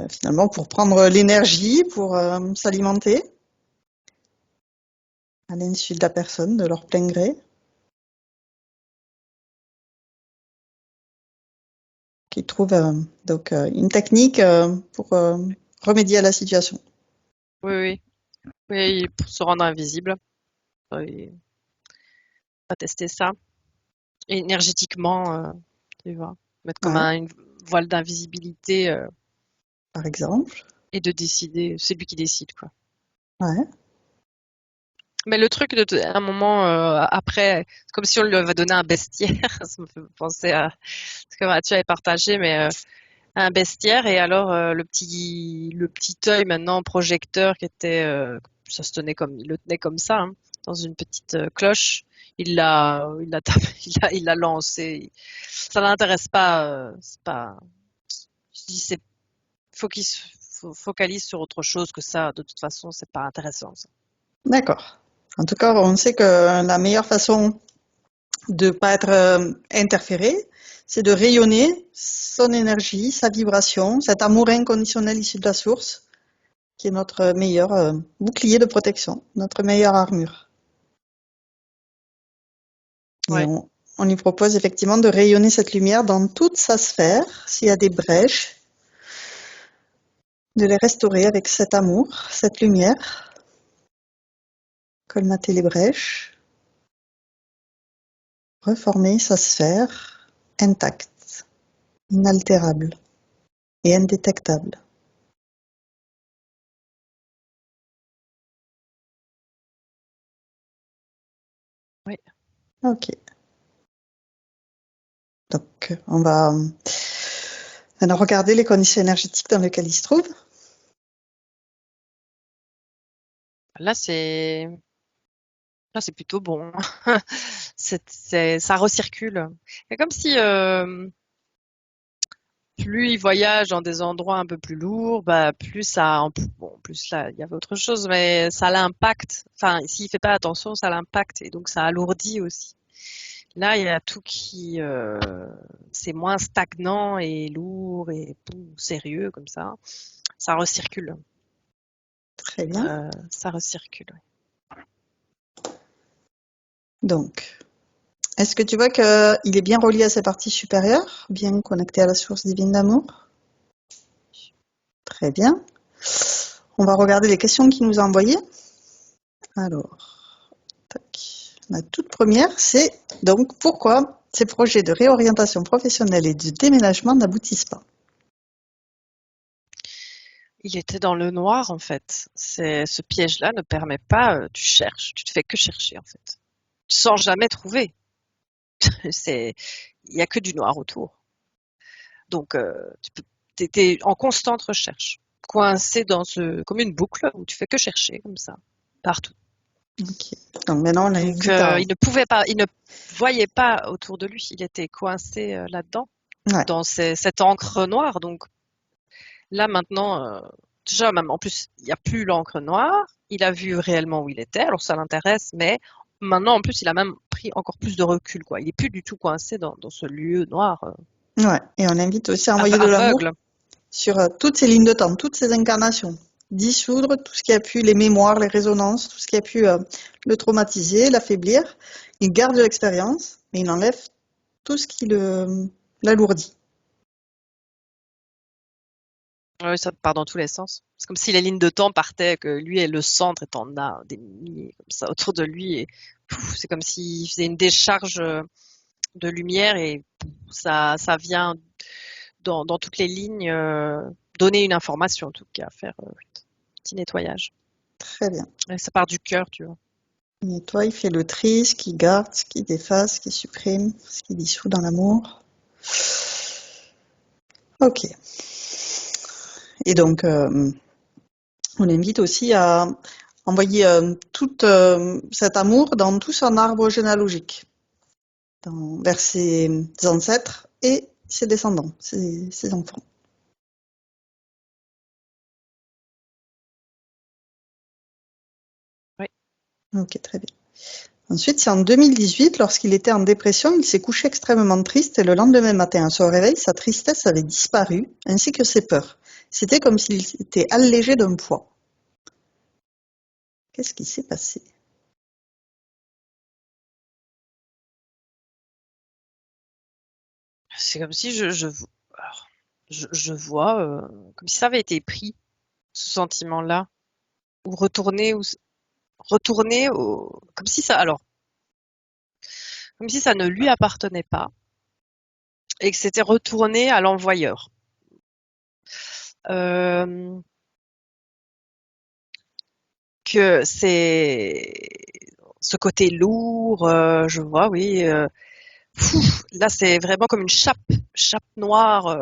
finalement pour prendre l'énergie, pour s'alimenter à l'insu de la personne, de leur plein gré, qu'ils trouvent une technique pour remédier à la situation. oui, oui, oui, pour se rendre invisible. Il va tester ça. Et énergétiquement, tu vois, mettre comme Ouais, une voile d'invisibilité, par exemple. et de décider. C'est lui qui décide, quoi. Ouais. Mais le truc à un moment après, c'est comme si on lui avait donné un bestiaire. Ça me fait penser à ce que Mathieu avait partagé, mais un bestiaire et alors le petit œil maintenant projecteur qui était, ça se tenait comme, il le tenait comme ça, hein, dans une petite cloche. Il l'a tapé, il l'a lancé. Ça l'intéresse pas. C'est pas. Je dis c'est faut qu'il se focalise sur autre chose que ça. De toute façon, c'est pas intéressant, ça. D'accord. En tout cas, on sait que la meilleure façon de ne pas être interféré, c'est de rayonner son énergie, sa vibration, cet amour inconditionnel issu de la source, qui est notre meilleur bouclier de protection, notre meilleure armure. Et Ouais. on lui propose effectivement de rayonner cette lumière dans toute sa sphère, s'il y a des brèches, de les restaurer avec cet amour, cette lumière, colmater les brèches, reformer sa sphère intacte, inaltérable et indétectable. Oui. Ok. Donc, on va maintenant regarder les conditions énergétiques dans lesquelles il se trouve. Là, c'est plutôt bon. Ça recircule. C'est comme si plus il voyage dans des endroits un peu plus lourds, bah plus bon, plus là, il y avait autre chose, mais ça l'impacte. Enfin, s'il fait pas attention, ça l'impacte et donc ça alourdit aussi. Là, il y a tout c'est moins stagnant et lourd et sérieux comme ça. Ça recircule. Très bien. Ça recircule. Donc, est-ce que tu vois qu'il est bien relié à sa partie supérieure, bien connecté à la source divine d'amour? Très bien. On va regarder les questions qu'il nous a envoyées. Alors, tac. La toute première, c'est donc pourquoi ces projets de réorientation professionnelle et de déménagement n'aboutissent pas? Il était dans le noir en fait. Ce piège-là ne permet pas. Tu cherches, tu te fais que chercher en fait, sans jamais trouver. Il y a que du noir autour. Donc t'es en constante recherche, coincé comme une boucle où tu fais que chercher comme ça, partout. Ok. Donc maintenant, on Donc l'invite à... il ne voyait pas autour de lui. Il était coincé là-dedans, Ouais, dans cette encre noire. Donc là maintenant, déjà même en plus, il n'y a plus l'encre noire. Il a vu réellement où il était. Alors ça l'intéresse, mais maintenant en plus, il a même pris encore plus de recul, quoi. Il est plus du tout coincé dans ce lieu noir, ouais. Et on invite aussi à envoyer de l'amour aveugle. sur toutes ces lignes de temps, toutes ces incarnations. Dissoudre tout ce qui a pu, les mémoires, les résonances, tout ce qui a pu le traumatiser, l'affaiblir. Il garde de l'expérience, mais il enlève tout ce qui l'alourdit. Oui, ça part dans tous les sens. C'est comme si les lignes de temps partaient, que lui et le centre est en a des milliers comme ça autour de lui et c'est comme s'il faisait une décharge de lumière et ça vient dans toutes les lignes donner une information en tout cas, faire un petit nettoyage. Très bien. Et ça part du cœur, tu vois. Il nettoie, il fait le tri, ce qui garde, ce qui déface, ce qui supprime, ce qui dissout dans l'amour. Ok. Et donc, On l'invite aussi à envoyer tout cet amour dans tout son arbre généalogique, vers ses ancêtres et ses descendants, ses enfants. Oui. Ok, très bien. Ensuite, c'est en 2018, lorsqu'il était en dépression, il s'est couché extrêmement triste et le lendemain matin, à son réveil, sa tristesse avait disparu, ainsi que ses peurs. C'était comme s'il était allégé d'un poids. Qu'est-ce qui s'est passé? C'est comme si alors, je vois comme si ça avait été pris, ce sentiment-là, ou retourner comme si ça ne lui appartenait pas et que c'était retourné à l'envoyeur. Que c'est ce côté lourd, je vois, oui. Là, c'est vraiment comme une chape noire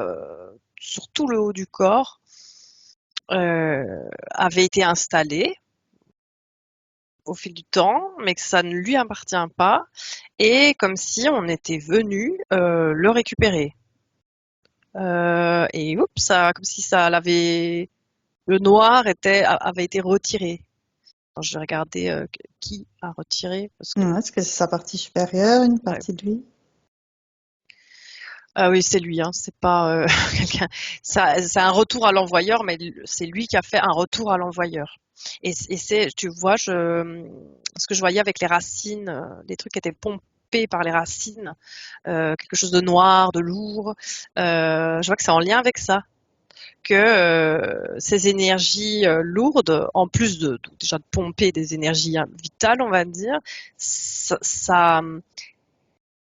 sur tout le haut du corps, avait été installée au fil du temps, mais que ça ne lui appartient pas, et comme si on était venu le récupérer. Et oups, ça, comme si ça l'avait, le noir avait été retiré. Alors, je vais regarder qui a retiré, parce que Est-ce que c'est sa partie supérieure, une ouais. partie de lui? Ah oui, c'est lui, hein, c'est pas quelqu'un. C'est un retour à l'envoyeur, mais c'est lui qui a fait un retour à l'envoyeur. Et c'est, tu vois, ce que je voyais avec les racines, des trucs qui étaient pompés par les racines, quelque chose de noir, de lourd. Je vois que c'est en lien avec ça, que ces énergies lourdes, en plus déjà de pomper des énergies vitales, on va dire, ça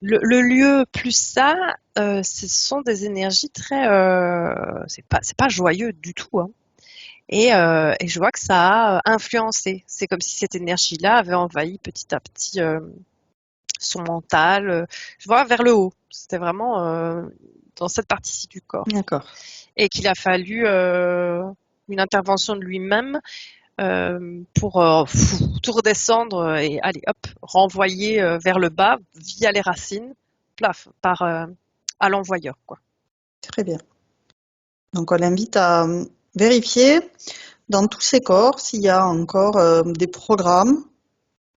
le lieu plus ça, ce sont des énergies très, c'est pas joyeux du tout, hein. Et je vois que ça a influencé. C'est comme si cette énergie-là avait envahi petit à petit son mental. Je vois vers le haut. C'était vraiment dans cette partie-ci du corps. D'accord. Et qu'il a fallu une intervention de lui-même pour tout redescendre et aller hop, renvoyer vers le bas via les racines, plaf, à l'envoyeur, quoi. Très bien. Donc, on l'invite à vérifier dans tous ses corps s'il y a encore des programmes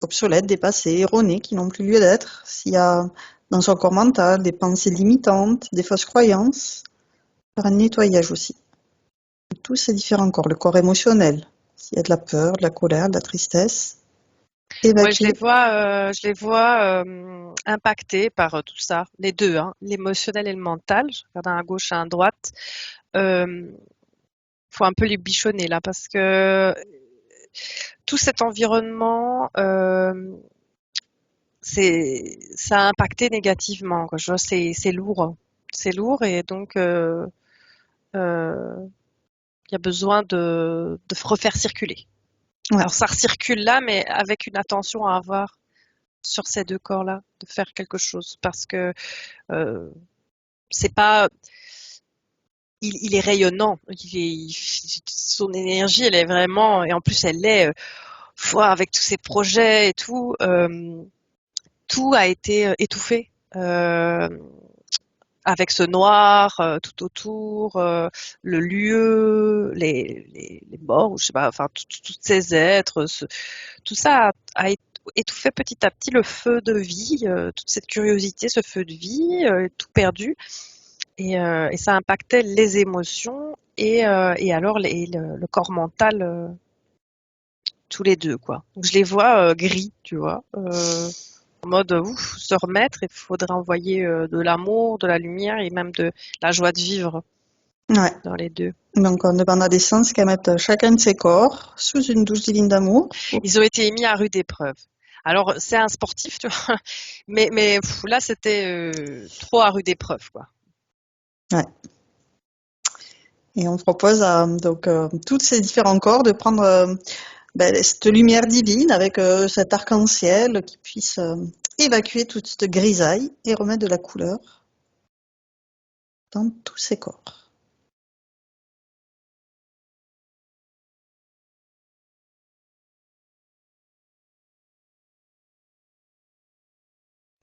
obsolètes, dépassés, erronés, qui n'ont plus lieu d'être, s'il y a dans son corps mental des pensées limitantes, des fausses croyances, faire un nettoyage aussi. De tous ces différents corps, le corps émotionnel, s'il y a de la peur, de la colère, de la tristesse, Ouais, évacuer. je les vois impactés par tout ça, les deux, hein, l'émotionnel et le mental. Je regarde à gauche et à droite. Euh, faut un peu les bichonner là parce que tout cet environnement, ça a impacté négativement, quoi. Je vois, c'est lourd, c'est lourd et donc euh, il y a besoin de refaire circuler. Ouais. Alors ça recircule là, mais avec une attention à avoir sur ces deux corps-là, de faire quelque chose parce que euh, c'est pas, il est rayonnant, son énergie, elle est vraiment, et en plus elle est, avec tous ses projets et tout a été étouffé. Avec ce noir tout autour, le lieu, les morts, ou je sais pas, enfin tous ces êtres, tout ça a étouffé petit à petit le feu de vie, toute cette curiosité, ce feu de vie, tout perdu, et ça impactait les émotions et alors le corps mental, tous les deux, quoi. Donc je les vois gris, tu vois. En mode ouf, se remettre, il faudrait envoyer de l'amour, de la lumière et même de la joie de vivre Ouais. dans les deux. Donc, on demande à des sens qu'à mettre chacun de ses corps sous une douche divine d'amour. Ils ont été émis à rude épreuve. Alors c'est un sportif, tu vois, mais là c'était trop à rude épreuve, quoi. Ouais. Et on propose à donc tous ces différents corps de prendre cette lumière divine avec cet arc-en-ciel qui puisse évacuer toute cette grisaille et remettre de la couleur dans tous ces corps.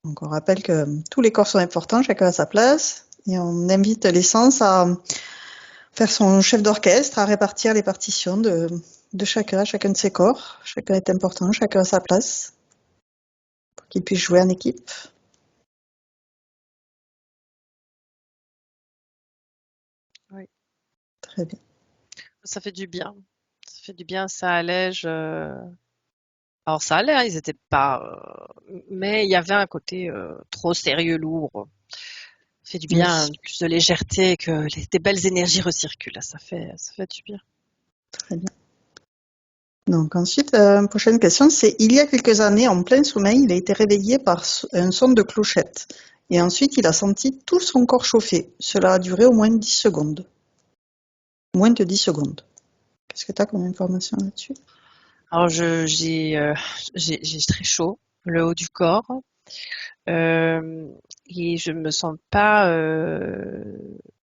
Donc on rappelle que tous les corps sont importants, chacun à sa place, et on invite l'essence à faire son chef d'orchestre, à répartir les partitions de chacun de ses corps. Chacun est important, chacun à sa place, pour qu'il puisse jouer en équipe. Oui. Très bien. Ça fait du bien. Ça fait du bien, ça allège. Alors ça allait, hein, ils étaient pas. Mais il y avait un côté trop sérieux, lourd. Ça fait du Oui, bien, plus de légèreté, que des belles énergies recirculent. Ça fait du bien. très bien. Donc ensuite, prochaine question, c'est il y a quelques années, en plein sommeil, il a été réveillé par un son de clochette. Et ensuite, il a senti tout son corps chauffer. Cela a duré au moins 10 secondes. Moins de 10 secondes. Qu'est-ce que tu as comme information là-dessus? Alors j'ai très chaud, le haut du corps, euh, et je me sens pas.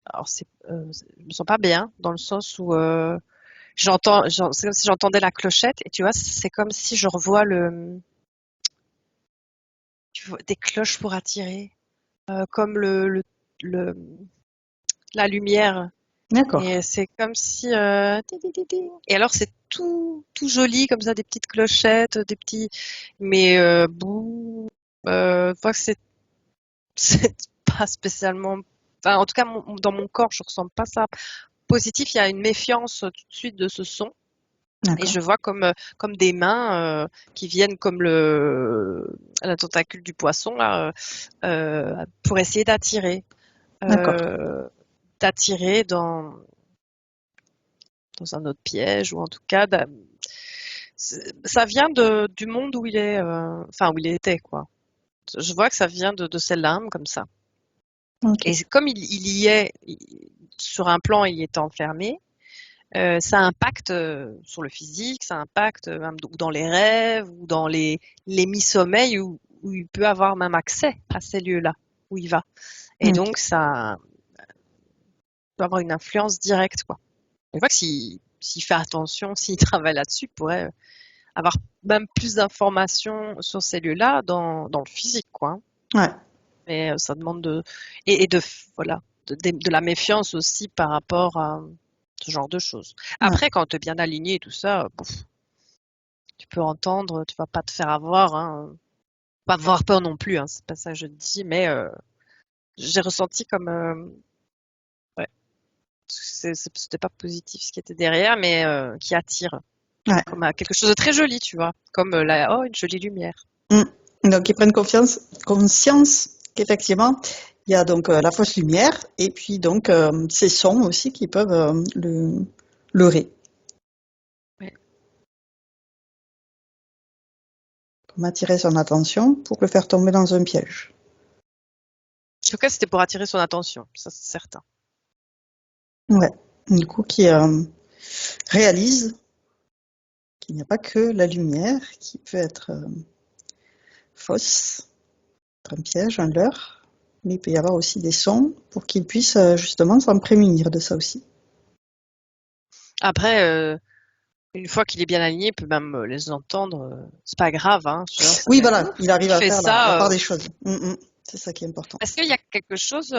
Alors je me sens pas bien dans le sens où c'est comme si j'entendais la clochette, et tu vois, c'est comme si je revois tu vois, des cloches pour attirer, comme le la lumière. D'accord. Et c'est comme si ti, ti, ti, ti. Et alors c'est tout joli comme ça, des petites clochettes, des petits, mais bouh, je vois que c'est pas spécialement. Enfin, en tout cas, dans mon corps, je ressens pas ça positif. Il y a une méfiance tout de suite de ce son. Et D'accord. je vois comme des mains qui viennent comme la tentacule du poisson là, pour essayer D'accord. euh, d'attirer dans un autre piège, ou en tout cas ça vient du monde où il est, enfin où il était, quoi. Je vois que ça vient de ces lames comme ça. Ok. Et comme il y est, sur un plan, il est enfermé. Ça impacte sur le physique, ça impacte même dans les rêves ou dans les mi-sommeils, où il peut avoir même accès à ces lieux-là où il va. Et Ok. donc ça peut avoir une influence directe, quoi. Je vois que s'il fait attention, s'il travaille là-dessus, il pourrait avoir même plus d'informations sur ces lieux-là dans le physique, quoi. Ouais. Mais ça demande et de voilà, de la méfiance aussi par rapport à ce genre de choses. Ouais. Après, quand tu es bien aligné et tout ça, tu peux entendre, tu vas pas te faire avoir, hein. Pas avoir peur non plus, hein, c'est pas ça que je te dis, mais j'ai ressenti comme ouais, c'était pas positif ce qui était derrière, mais qui attire, Ouais. comme quelque chose de très joli, tu vois, comme une jolie lumière. Donc, ils prennent conscience qu'effectivement, il y a donc la fausse lumière et puis donc ces sons aussi qui peuvent le leurrer, Ouais. pour attirer son attention, pour le faire tomber dans un piège. En tout cas, c'était pour attirer son attention, ça c'est certain. Ouais. Du coup, qui réalise qu'il n'y a pas que la lumière qui peut être fausse, être un piège, un leurre, mais il peut y avoir aussi des sons pour qu'il puisse justement s'en prémunir de ça aussi. Après, une fois qu'il est bien aligné, il peut même les entendre. C'est pas grave, hein. Tu vois, Oui, voilà, il arrive il à fait faire la ça part des choses. C'est ça qui est important. parce qu'il y a quelque chose.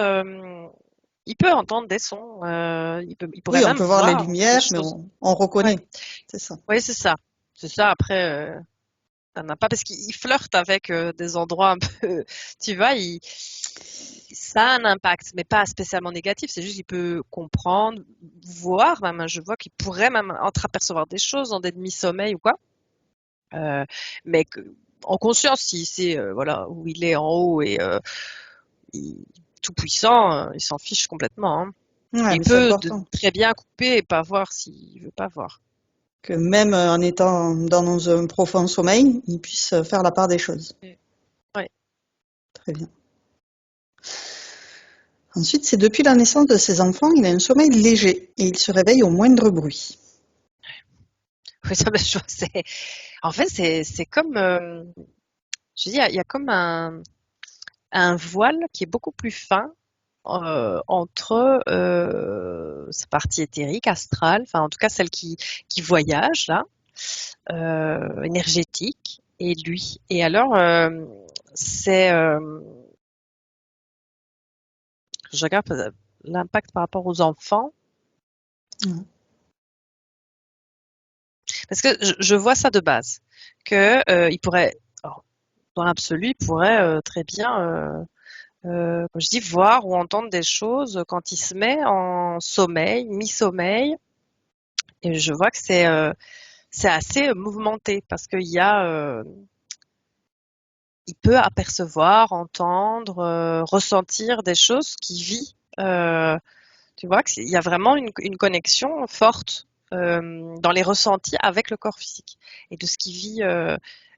Il peut entendre des sons. Il pourrait Oui, on même peut voir les voir des lumières, mais choses. on Ouais, reconnaît. C'est ça. ouais, c'est ça. C'est ça. Après, ça n'a pas parce qu'il flirte avec des endroits un peu. Tu vois, ça a un impact, mais pas spécialement négatif. C'est juste qu'il peut comprendre, voir. Même, je vois qu'il pourrait même entreapercevoir des choses dans des demi-sommeils ou quoi. Euh, mais en conscience, si c'est voilà où il est en haut et tout puissant, il s'en fiche complètement, hein. Ouais, Il mais c'est peut important très bien couper et pas voir s'il veut pas voir. que même en étant dans un profond sommeil, il puisse faire la part des choses. Ouais. Très bien. Ensuite, c'est depuis la naissance de ses enfants, il a un sommeil léger et il se réveille au moindre bruit. Oui, ça, ben, en fait, c'est comme, je dis, il y a comme un voile qui est beaucoup plus fin entre sa partie éthérique, astrale, enfin en tout cas celle qui voyage là, énergétique, et lui. Et alors, c'est, je regarde l'impact par rapport aux enfants. Mhm. Parce que je vois ça de base, que il pourrait, alors, dans l'absolu, il pourrait très bien, comme je dis, voir ou entendre des choses quand il se met en sommeil, mi-sommeil. Et je vois que c'est assez mouvementé parce qu'il y a, il peut apercevoir, entendre, ressentir des choses qu'il vit. Tu vois qu'il y a vraiment une connexion forte dans les ressentis avec le corps physique et de ce qu'il vit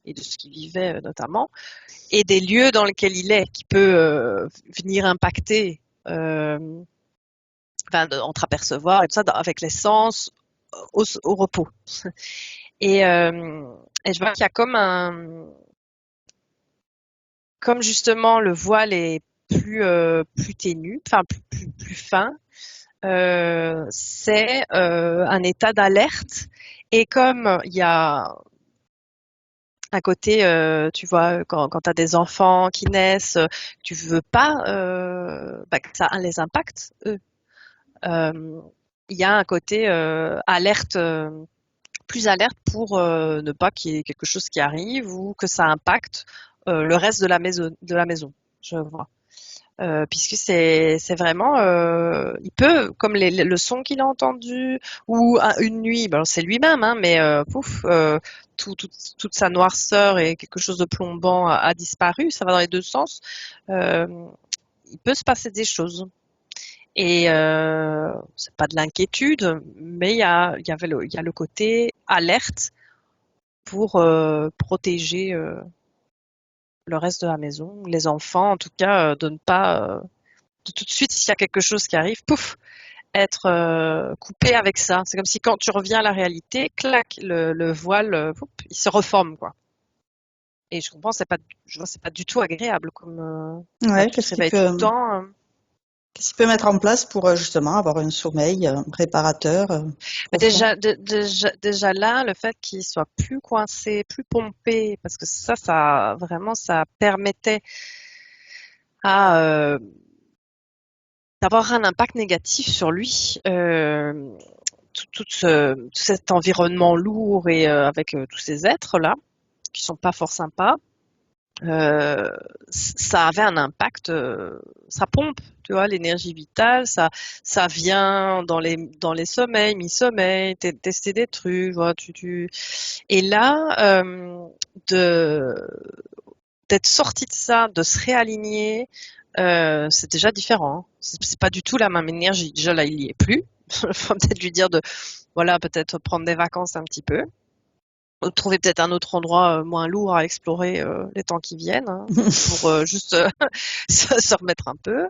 et de ce qu'il vivait notamment et des lieux dans lesquels il est qui peut venir impacter, entreapercevoir et tout ça avec les sens au repos. Et, et je vois qu'il y a comme justement le voile est plus ténu, enfin plus fin. C'est un état d'alerte et comme il y a un côté, tu vois, quand tu as des enfants qui naissent, tu veux pas que ça les impacte eux. Il y a un côté alerte, plus alerte pour ne pas qu'il y ait quelque chose qui arrive ou que ça impacte le reste de la maison. Je vois. Puisque c'est vraiment il peut comme le son qu'il a entendu ou une nuit ben c'est lui-même hein, mais toute sa noirceur et quelque chose de plombant a disparu, ça va dans les deux sens. Euh, il peut se passer des choses et c'est pas de l'inquiétude, mais il y a le côté alerte pour protéger le reste de la maison, les enfants en tout cas, de ne pas de tout de suite, s'il y a quelque chose qui arrive, pouf, être coupé avec ça. C'est comme si quand tu reviens à la réalité, clac, le voile, il se reforme, quoi. Et je comprends, je vois, c'est pas du tout agréable comme Ouais, tu te réveilles tout le temps. qu'est-ce qu'il peut mettre en place pour justement avoir un sommeil réparateur, Mais profond? déjà là, le fait qu'il soit plus coincé, plus pompé, parce que ça vraiment, ça permettait à d'avoir un impact négatif sur lui. Tout cet environnement lourd et avec tous ces êtres-là, qui sont pas fort sympas, ça avait un impact, ça pompe, tu vois, l'énergie vitale, ça vient dans les sommeils, mi-sommeil, tester des trucs, voilà, et là, de d'être sorti de ça, de se réaligner, c'est déjà différent. Hein. C'est pas du tout la même énergie. Déjà là, il y est plus. Faut peut-être lui dire voilà, peut-être prendre des vacances un petit peu. Trouver peut-être un autre endroit moins lourd à explorer les temps qui viennent, hein, pour juste se remettre un peu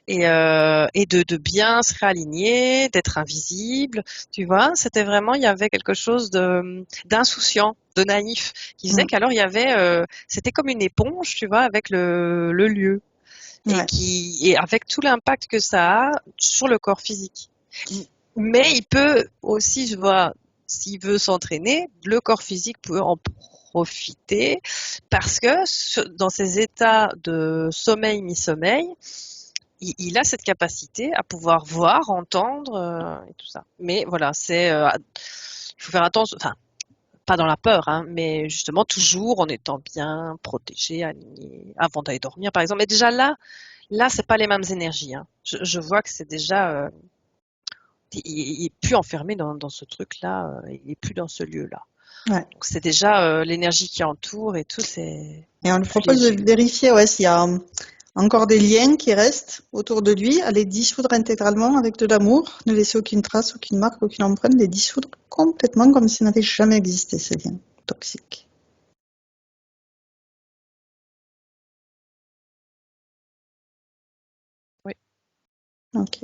et de bien se réaligner, d'être invisible, tu vois. C'était vraiment, il y avait quelque chose d'insouciant, de naïf, qui faisait qu'alors il y avait, c'était comme une éponge, tu vois, avec le lieu Ouais. et avec tout l'impact que ça a sur le corps physique. Mais il peut aussi, je vois, s'il veut s'entraîner, le corps physique peut en profiter parce que dans ces états de sommeil, mi-sommeil, il a cette capacité à pouvoir voir, entendre et tout ça. Mais voilà, il faut faire attention, enfin, pas dans la peur, hein, mais justement toujours en étant bien protégé, aligné, avant d'aller dormir, par exemple. Mais déjà là, c'est pas les mêmes énergies. Hein. Je vois que c'est déjà il est plus enfermé dans ce truc-là, il est plus dans ce lieu-là. Ouais. Donc c'est déjà l'énergie qui entoure et tout, c'est Et on lui plus propose de léger. vérifier s'il y a encore des liens qui restent autour de lui, à les dissoudre intégralement avec de l'amour, ne laisser aucune trace, aucune marque, aucune empreinte, les dissoudre complètement comme s'ils n'avaient jamais existé, ces liens toxiques. Oui. Ok.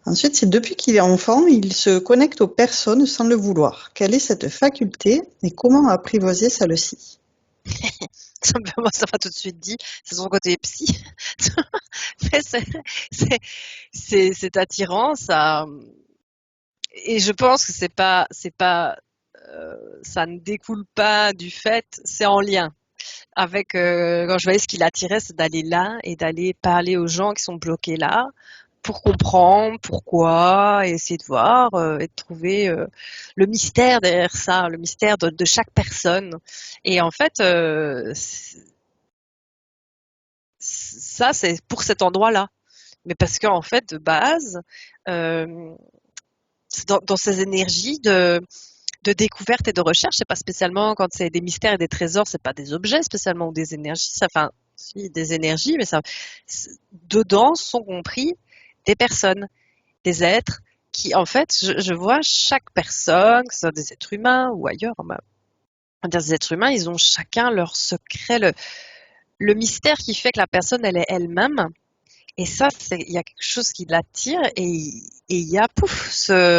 Ensuite, c'est depuis qu'il est enfant, il se connecte aux personnes sans le vouloir. Quelle est cette faculté et comment apprivoiser celle-ci? Moi, ça m'a tout de suite dit, c'est son côté psy. Mais c'est attirant, ça. Et je pense que c'est pas, ça ne découle pas du fait, c'est en lien. quand je voyais ce qui l'attirait, c'est d'aller là et d'aller parler aux gens qui sont bloqués là pour comprendre pourquoi et essayer de voir et de trouver le mystère derrière ça, le mystère de chaque personne. Et en fait, ça, c'est pour cet endroit-là. Mais parce qu'en fait, de base, euh, dans ces énergies de découverte et de recherche, c'est pas spécialement quand c'est des mystères et des trésors, c'est pas des objets spécialement ou des énergies, ça, enfin, si, des énergies, mais ça, dedans sont compris des personnes, des êtres qui, en fait, je vois chaque personne, que ce soit des êtres humains ou ailleurs, bah, des êtres humains, ils ont chacun leur secret, le mystère qui fait que la personne, elle est elle-même. Et ça, il y a quelque chose qui l'attire et il y a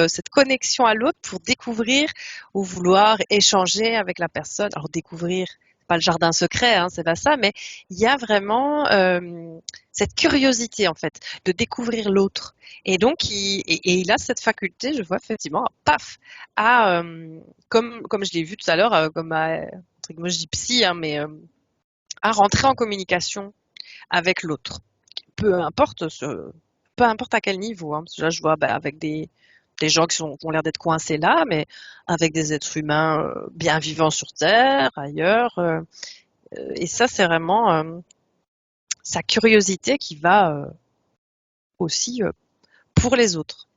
cette connexion à l'autre pour découvrir ou vouloir échanger avec la personne. Alors découvrir, c'est pas le jardin secret, hein, c'est pas ça, mais il y a vraiment cette curiosité en fait de découvrir l'autre. Et donc il a cette faculté, je vois effectivement, paf, à comme je l'ai vu tout à l'heure, comme moi je dis psy, hein, mais à rentrer en communication avec l'autre peu importe peu importe à quel niveau. Hein. Parce que là, je vois avec des gens qui ont l'air d'être coincés là, mais avec des êtres humains bien vivants sur Terre, ailleurs. Et ça, c'est vraiment sa curiosité qui va aussi pour les autres.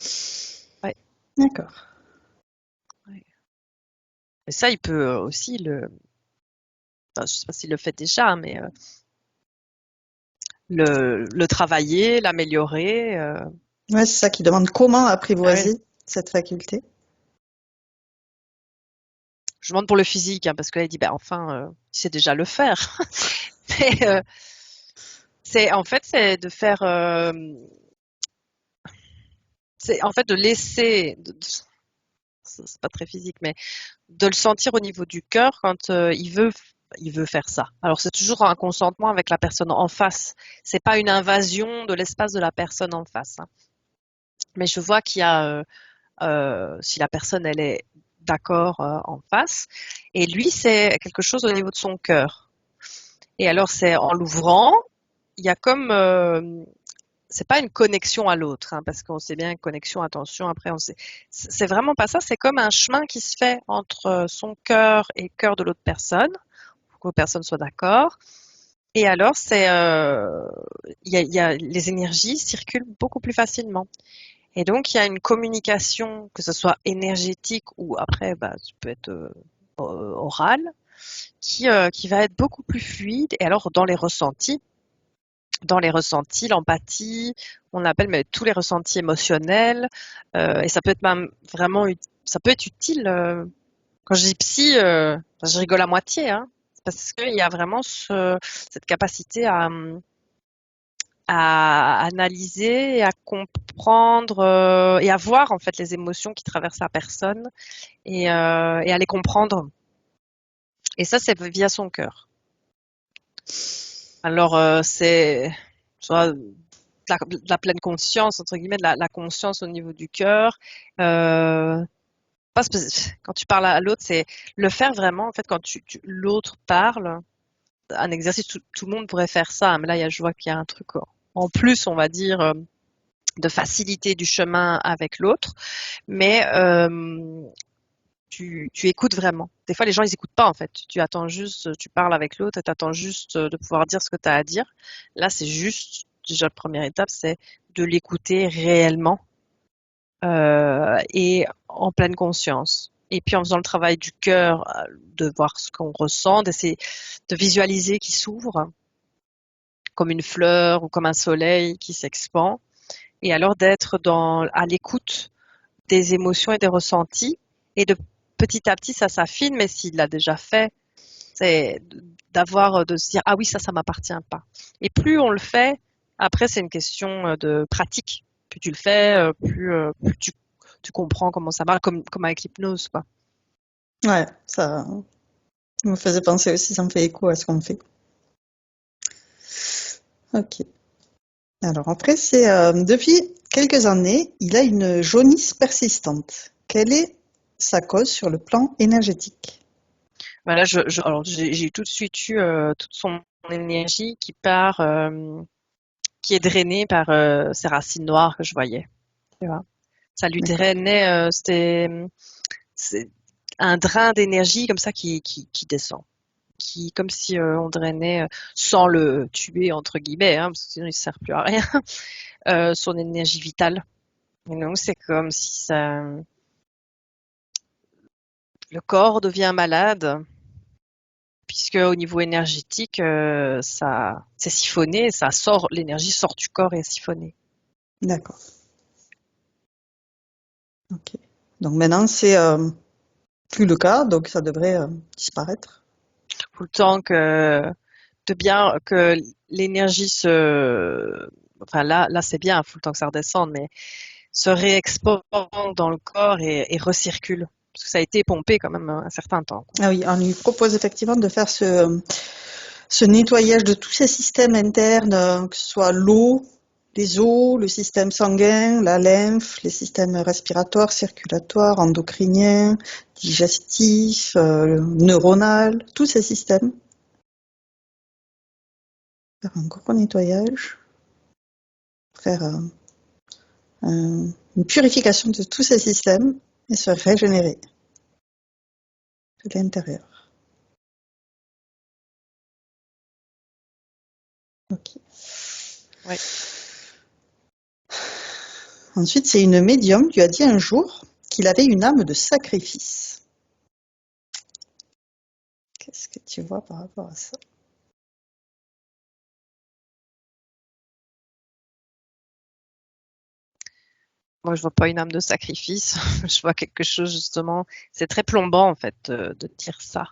Ouais. D'accord. Ouais. Et ça, il peut aussi enfin, je sais pas s'il le fait déjà, mais le travailler, l'améliorer. Ouais, c'est ça qui demande comment Ouais. apprivoiser cette faculté. Je demande pour le physique, hein, parce que là, il dit, enfin, il sait déjà le faire. Mais c'est de faire, c'est en fait de laisser, c'est pas très physique, mais de le sentir au niveau du cœur quand il veut faire ça. Alors c'est toujours un consentement avec la personne en face. C'est pas une invasion de l'espace de la personne en face. Hein. Mais je vois qu'il y a, si la personne elle est d'accord en face, et lui c'est quelque chose au niveau de son cœur. Et alors c'est en l'ouvrant, il y a comme c'est pas une connexion à l'autre, hein, parce qu'on sait bien connexion, attention, après on sait. C'est vraiment pas ça, c'est comme un chemin qui se fait entre son cœur et le cœur de l'autre personne, pour que l'autre personne soit d'accord. Et alors c'est les énergies circulent beaucoup plus facilement. Et donc il y a une communication, que ce soit énergétique ou après ça peut être orale, qui va être beaucoup plus fluide. Et alors dans les ressentis, l'empathie, on appelle mais tous les ressentis émotionnels, et ça peut être même vraiment, ça peut être utile. Quand je dis psy, je rigole à moitié, hein, parce qu'il y a vraiment cette capacité à analyser, et à comprendre et à voir en fait les émotions qui traversent la personne et à les comprendre. Et ça, c'est via son cœur. Alors c'est soit de la pleine conscience, entre guillemets, de la conscience au niveau du cœur. Quand tu parles à l'autre, c'est le faire vraiment, en fait, quand l'autre parle, un exercice, tout le monde pourrait faire ça, hein, mais là, je vois qu'il y a un truc en plus, on va dire, de faciliter du chemin avec l'autre, mais tu écoutes vraiment. Des fois, les gens, ils écoutent pas, en fait. Tu attends juste, tu parles avec l'autre et tu attends juste de pouvoir dire ce que tu as à dire. Là, c'est juste, déjà, la première étape, c'est de l'écouter réellement et en pleine conscience. Et puis, en faisant le travail du cœur, de voir ce qu'on ressent, d'essayer de visualiser qui s'ouvre comme une fleur ou comme un soleil qui s'expand. Et alors, d'être à l'écoute des émotions et des ressentis et de petit à petit, ça s'affine, mais s'il l'a déjà fait, c'est de se dire, ah oui, ça m'appartient pas. Et plus on le fait, après, c'est une question de pratique. Plus tu le fais, plus tu comprends comment ça marche, comme avec l'hypnose, quoi. Ouais, ça me faisait penser aussi, ça me fait écho à ce qu'on fait. Ok. Alors après, c'est depuis quelques années, il a une jaunisse persistante. Quelle est sa cause sur le plan énergétique? Voilà, alors j'ai tout de suite eu toute son énergie qui part, qui est drainée par ces racines noires que je voyais. Tu vois. Ça lui D'accord. drainait, c'est un drain d'énergie comme ça qui descend. Comme si on drainait, sans le tuer entre guillemets, hein, parce que sinon il ne sert plus à rien, son énergie vitale. Et donc c'est comme si le corps devient malade, puisque au niveau énergétique, ça c'est siphonné, ça sort, l'énergie sort du corps et est siphonnée. D'accord. Ok. Donc maintenant, c'est plus le cas, donc ça devrait disparaître. Tout le temps que l'énergie enfin là c'est bien, faut le temps que ça redescende, mais se réexporte dans le corps et recircule. Parce que ça a été pompé quand même un certain temps. Ah oui, on lui propose effectivement de faire ce nettoyage de tous ces systèmes internes, que ce soit l'eau, les os, le système sanguin, la lymphe, les systèmes respiratoires, circulatoires, endocriniens, digestifs, neuronal, tous ces systèmes. Faire un gros nettoyage, faire une purification de tous ces systèmes et se régénérer de l'intérieur. Ok. Ouais. Ensuite, c'est une médium qui a dit un jour qu'il avait une âme de sacrifice. Qu'est-ce que tu vois par rapport à ça? Moi, je vois pas une âme de sacrifice. Je vois quelque chose justement. C'est très plombant en fait de dire ça.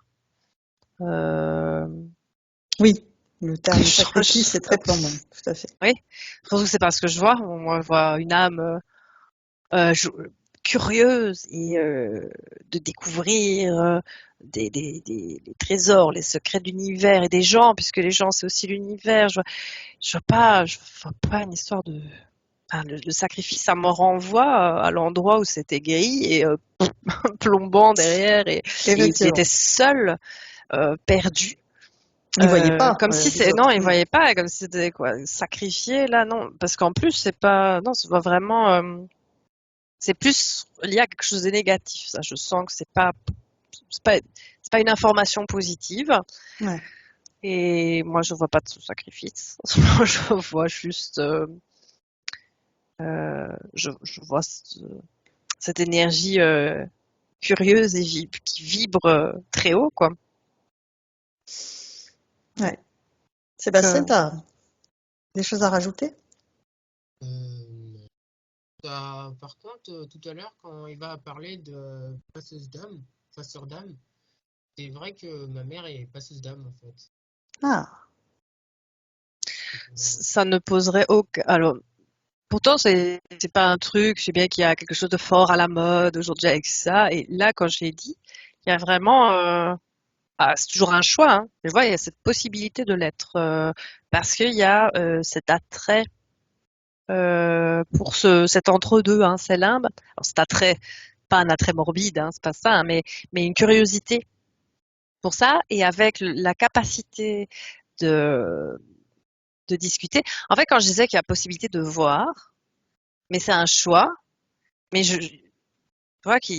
Euh... Oui, le terme je- sacrifice est très plombant, tout à fait. Oui, surtout que c'est pas ce que je vois. Moi, je vois une âme je- curieuse et de découvrir des trésors, les secrets de l'univers et des gens, puisque les gens c'est aussi l'univers. Je vois pas une histoire de. Enfin, le sacrifice, ça me renvoie à l'endroit où c'était gris et plombant derrière et qui était Effectivement. seul, perdu. Il ne voyait pas Comme si les c'est non, autres. il voyait pas, comme si c'était quoi, sacrifié là, non, parce qu'en plus c'est pas, non, c'est pas vraiment, c'est plus lié à quelque chose de négatif. Ça, je sens que c'est pas, c'est pas une information positive. Ouais. Et moi, je vois pas de sacrifice. Moi, je vois juste, je vois cette énergie curieuse et qui vibre très haut, quoi. Ouais. Sébastien, Que, tu as des choses à rajouter? Non. Par contre, tout à l'heure, quand Eva a parlé de passeuse d'âme, passeur d'âme, c'est vrai que ma mère est passeuse d'âme en fait. Ah, ça ne poserait aucun. Alors, pourtant, c'est pas un truc. Je sais bien qu'il y a quelque chose de fort à la mode aujourd'hui avec ça. Et là, quand je l'ai dit, il y a vraiment. C'est toujours un choix, hein. Mais voilà, il y a cette possibilité de l'être parce qu'il y a cet attrait pour cet entre-deux, hein, c'est limbe. Alors, cet attrait, pas un attrait morbide, hein, c'est pas ça, hein, mais une curiosité pour ça et avec la capacité de de discuter. En fait, quand je disais qu'il y a possibilité de voir, mais c'est un choix, mais je vois que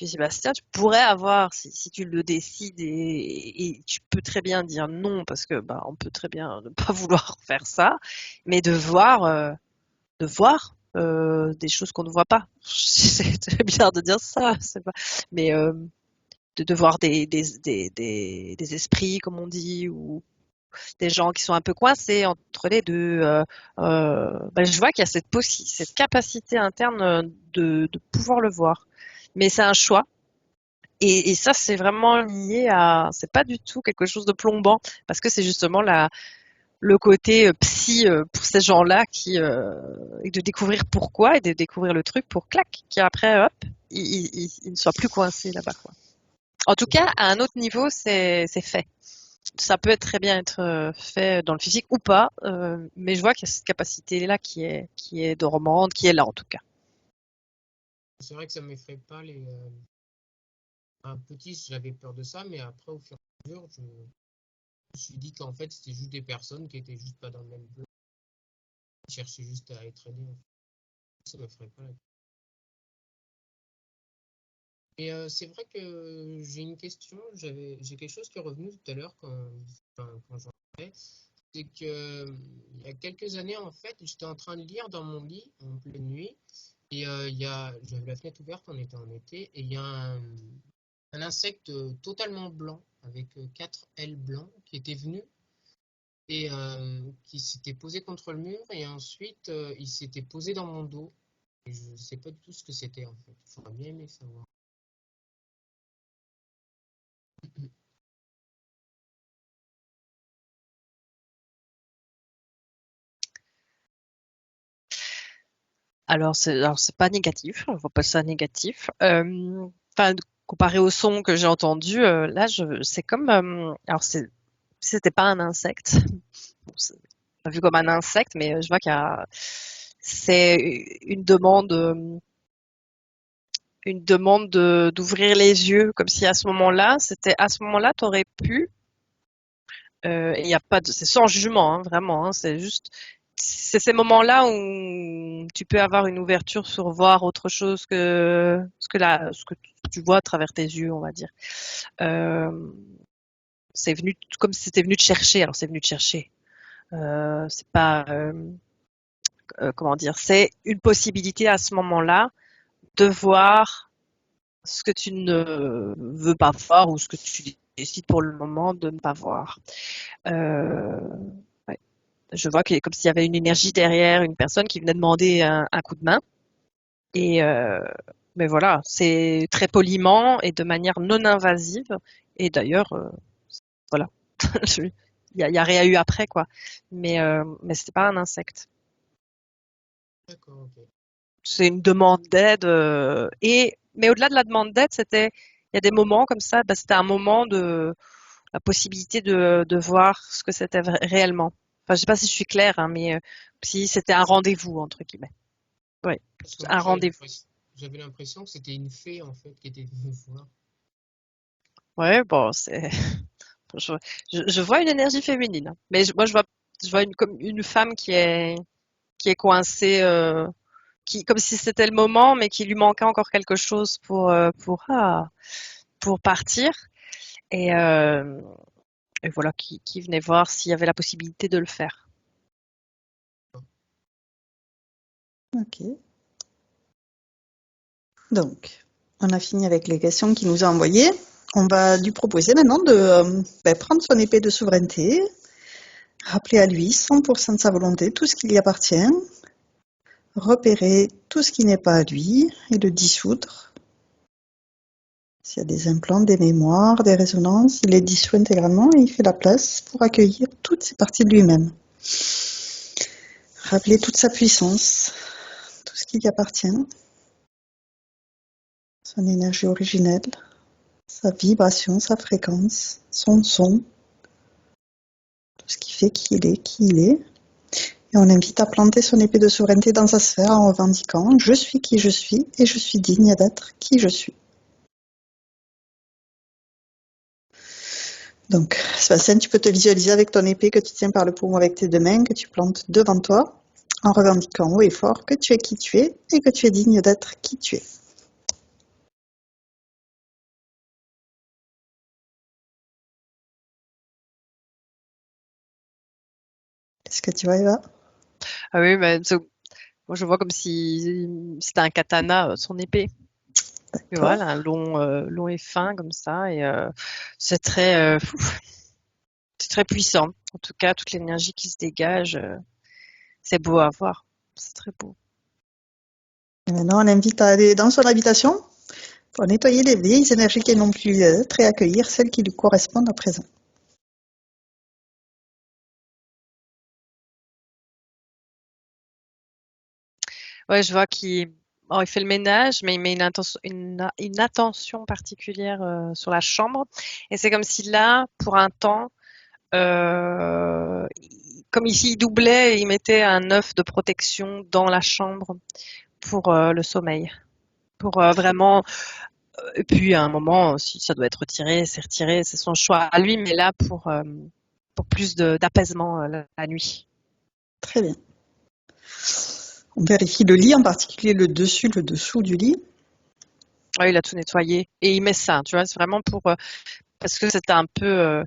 Sébastien, tu pourrais avoir, si tu le décides et tu peux très bien dire non parce que bah on peut très bien ne pas vouloir faire ça, mais de voir des choses qu'on ne voit pas. C'est très bizarre de dire ça, c'est pas, mais de voir des esprits comme on dit ou des gens qui sont un peu coincés entre les deux. Je vois qu'il y a cette capacité interne de pouvoir le voir. Mais c'est un choix. Et ça, c'est vraiment lié à, c'est pas du tout quelque chose de plombant, parce que c'est justement le côté psy pour ces gens-là et de découvrir pourquoi et de découvrir le truc pour clac, qui après, hop, ils ne soient plus coincés là-bas, quoi. En tout cas, à un autre niveau, c'est fait. Ça peut très bien être fait dans le physique ou pas, mais je vois qu'il y a cette capacité-là qui est dormante, qui est là en tout cas. C'est vrai que ça m'effraie pas Un petit, j'avais peur de ça, mais après, au fur et à mesure, je me suis dit qu'en fait, c'était juste des personnes qui étaient juste pas dans le même plan, qui cherchaient juste à être aidées. En fait. Ça me ferait pas la peine. Et c'est vrai que j'ai une question, j'ai quelque chose qui est revenu tout à l'heure quand j'en parlais. C'est que il y a quelques années, en fait, j'étais en train de lire dans mon lit en pleine nuit, et j'avais la fenêtre ouverte, on était en été, et il y a un insecte totalement blanc, avec quatre ailes blancs, qui était venu et qui s'était posé contre le mur, et ensuite il s'était posé dans mon dos. Et je ne sais pas du tout ce que c'était en fait. J'aurais bien aimé savoir. Alors c'est pas négatif, on voit pas ça négatif. Enfin, comparé au son que j'ai entendu, là, c'est comme, alors c'était pas un insecte, bon, c'est pas vu comme un insecte, mais je vois c'est une demande d'ouvrir les yeux, comme si à ce moment-là, t'aurais pu, il y a pas de, c'est sans jugement, hein, vraiment, hein, c'est ces moments-là où tu peux avoir une ouverture sur voir autre chose que ce que tu vois à travers tes yeux, on va dire. Euh, c'est venu comme si c'était venu te chercher. Alors c'est venu te chercher. C'est pas comment dire. C'est une possibilité à ce moment-là de voir ce que tu ne veux pas voir ou ce que tu décides pour le moment de ne pas voir. Euh, ouais. Je vois qu'il est comme s'il y avait une énergie derrière une personne qui venait demander un coup de main. Et mais voilà, c'est très poliment et de manière non invasive. Et d'ailleurs, voilà, il y a rien eu après quoi. Mais c'était pas un insecte. D'accord, ok. C'est une demande d'aide. Et mais au-delà de la demande d'aide, il y a des moments comme ça. Bah, c'était un moment de la possibilité de voir ce que c'était réellement. Enfin, je sais pas si je suis claire, hein, mais si c'était un rendez-vous entre guillemets. Oui, Parce que moi, un rendez-vous. j'avais l'impression que c'était une fée en fait qui était venue me voir. Ouais, bon, je, je vois une énergie féminine, hein. Mais moi je vois comme une femme qui est coincée, comme si c'était le moment, mais qui lui manquait encore quelque chose pour partir. Et, euh, et voilà, qui venait voir s'il y avait la possibilité de le faire. Ok. Donc, on a fini avec les questions qu'il nous a envoyées. On va lui proposer maintenant de prendre son épée de souveraineté, rappeler à lui 100% de sa volonté, tout ce qui lui appartient, repérer tout ce qui n'est pas à lui et le dissoudre. S'il y a des implants, des mémoires, des résonances, il les dissout intégralement et il fait la place pour accueillir toutes ces parties de lui-même. Rappeler toute sa puissance, tout ce qui lui appartient, son énergie originelle, sa vibration, sa fréquence, son son, tout ce qui fait qui il est, qui il est. Et on invite à planter son épée de souveraineté dans sa sphère en revendiquant « Je suis qui je suis et je suis digne d'être qui je suis ». Donc, Sébastien, tu peux te visualiser avec ton épée que tu tiens par le paume avec tes deux mains, que tu plantes devant toi, en revendiquant haut et fort que tu es qui tu es et que tu es digne d'être qui tu es. Est-ce que tu vois, Eva? Ah oui, mais moi je vois comme si c'était un katana, son épée. Et D'accord. voilà, un long et fin comme ça, et c'est très, c'est très puissant. En tout cas, toute l'énergie qui se dégage, c'est beau à voir. C'est très beau. Et maintenant, on l'invite à aller dans son habitation pour nettoyer les vieilles énergies qui n'ont plus d'être et accueillir celles qui lui correspondent à présent. Ouais, je vois il fait le ménage, mais il met une attention particulière sur la chambre. Et c'est comme si là, pour un temps, comme ici, il doublait et il mettait un œuf de protection dans la chambre pour le sommeil, pour vraiment Et puis à un moment, si ça doit être retiré, c'est son choix à lui, mais là pour plus d'apaisement la nuit. Très bien. On vérifie le lit, en particulier le dessus, le dessous du lit. Ouais, il a tout nettoyé et il met ça, tu vois, c'est vraiment parce que c'était un peu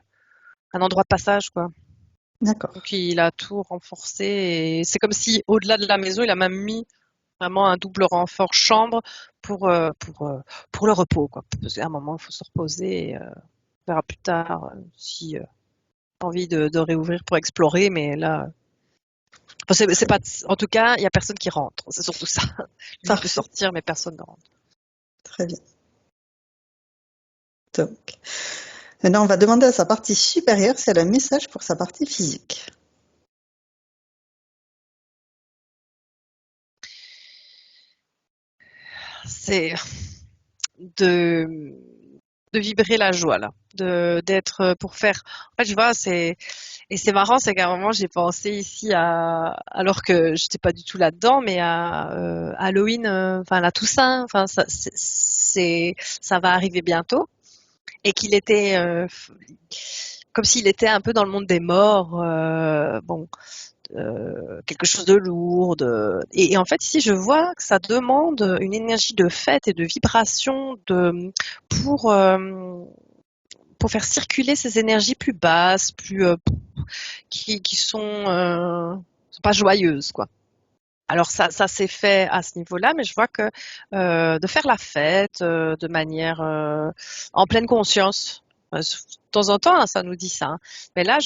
un endroit de passage, quoi. D'accord. Donc il a tout renforcé et c'est comme si au-delà de la maison, il a même mis vraiment un double renfort chambre pour le repos, quoi. Parce qu'à un moment, il faut se reposer et on verra plus tard si envie de réouvrir pour explorer, mais là, enfin, c'est pas, en tout cas, il y a personne qui rentre. C'est surtout ça. Lui, il peut Parfait. sortir, mais personne ne rentre. Très bien. Donc, maintenant, on va demander à sa partie supérieure si elle a un message pour sa partie physique. C'est de de vibrer la joie là, de d'être pour faire. En fait, je vois, c'est marrant, c'est qu'à un moment j'ai pensé ici alors que j'étais pas du tout là-dedans, mais à Halloween, enfin la Toussaint, enfin ça va arriver bientôt et qu'il était comme s'il était un peu dans le monde des morts, bon, quelque chose de lourd. Et en fait, ici, je vois que ça demande une énergie de fête et de vibration pour, euh, pour faire circuler ces énergies plus basses, qui sont pas joyeuses, quoi. Alors ça s'est fait à ce niveau-là, mais je vois que de faire la fête de manière en pleine conscience, de temps en temps, hein, ça nous dit ça. Hein. Mais là,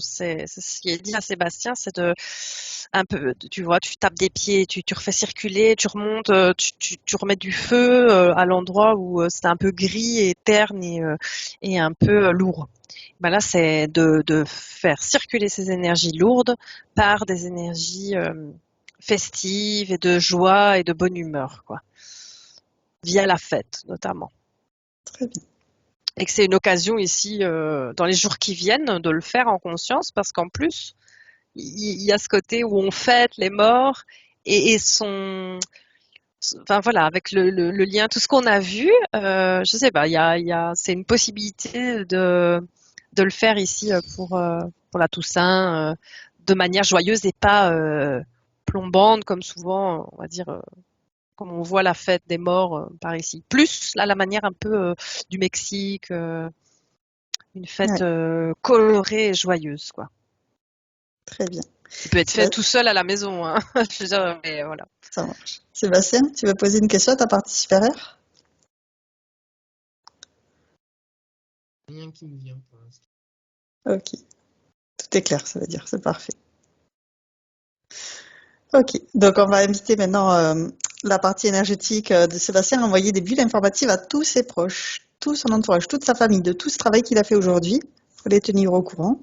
c'est ce qui est dit à Sébastien, c'est de un peu, tu vois, tu tapes des pieds, tu refais circuler, tu remontes, tu remets du feu à l'endroit où c'était un peu gris et terne et un peu lourd. Ben là, c'est de faire circuler ces énergies lourdes par des énergies festive et de joie et de bonne humeur, quoi. Via la fête, notamment. Très bien. Et que c'est une occasion ici, dans les jours qui viennent, de le faire en conscience, parce qu'en plus, il y a ce côté où on fête les morts et enfin voilà, avec le lien, tout ce qu'on a vu, je sais pas, c'est une possibilité de le faire ici pour la Toussaint, de manière joyeuse et pas plombante, comme souvent, on va dire, comme on voit la fête des morts par ici. Plus là, la manière un peu du Mexique, une fête Ouais, colorée et joyeuse, quoi. très bien. Qui peut être fait tout seul à la maison, hein. Je veux dire, mais voilà. Ça marche. Sébastien, tu veux poser une question à ta partie supérieure? Rien qui me vient pour l'instant. Ok. Tout est clair, ça veut dire. C'est parfait. Ok. Donc, on va inviter maintenant la partie énergétique de Sébastien à envoyer des bulles informatives à tous ses proches, tout son entourage, toute sa famille, de tout ce travail qu'il a fait aujourd'hui, pour les tenir au courant.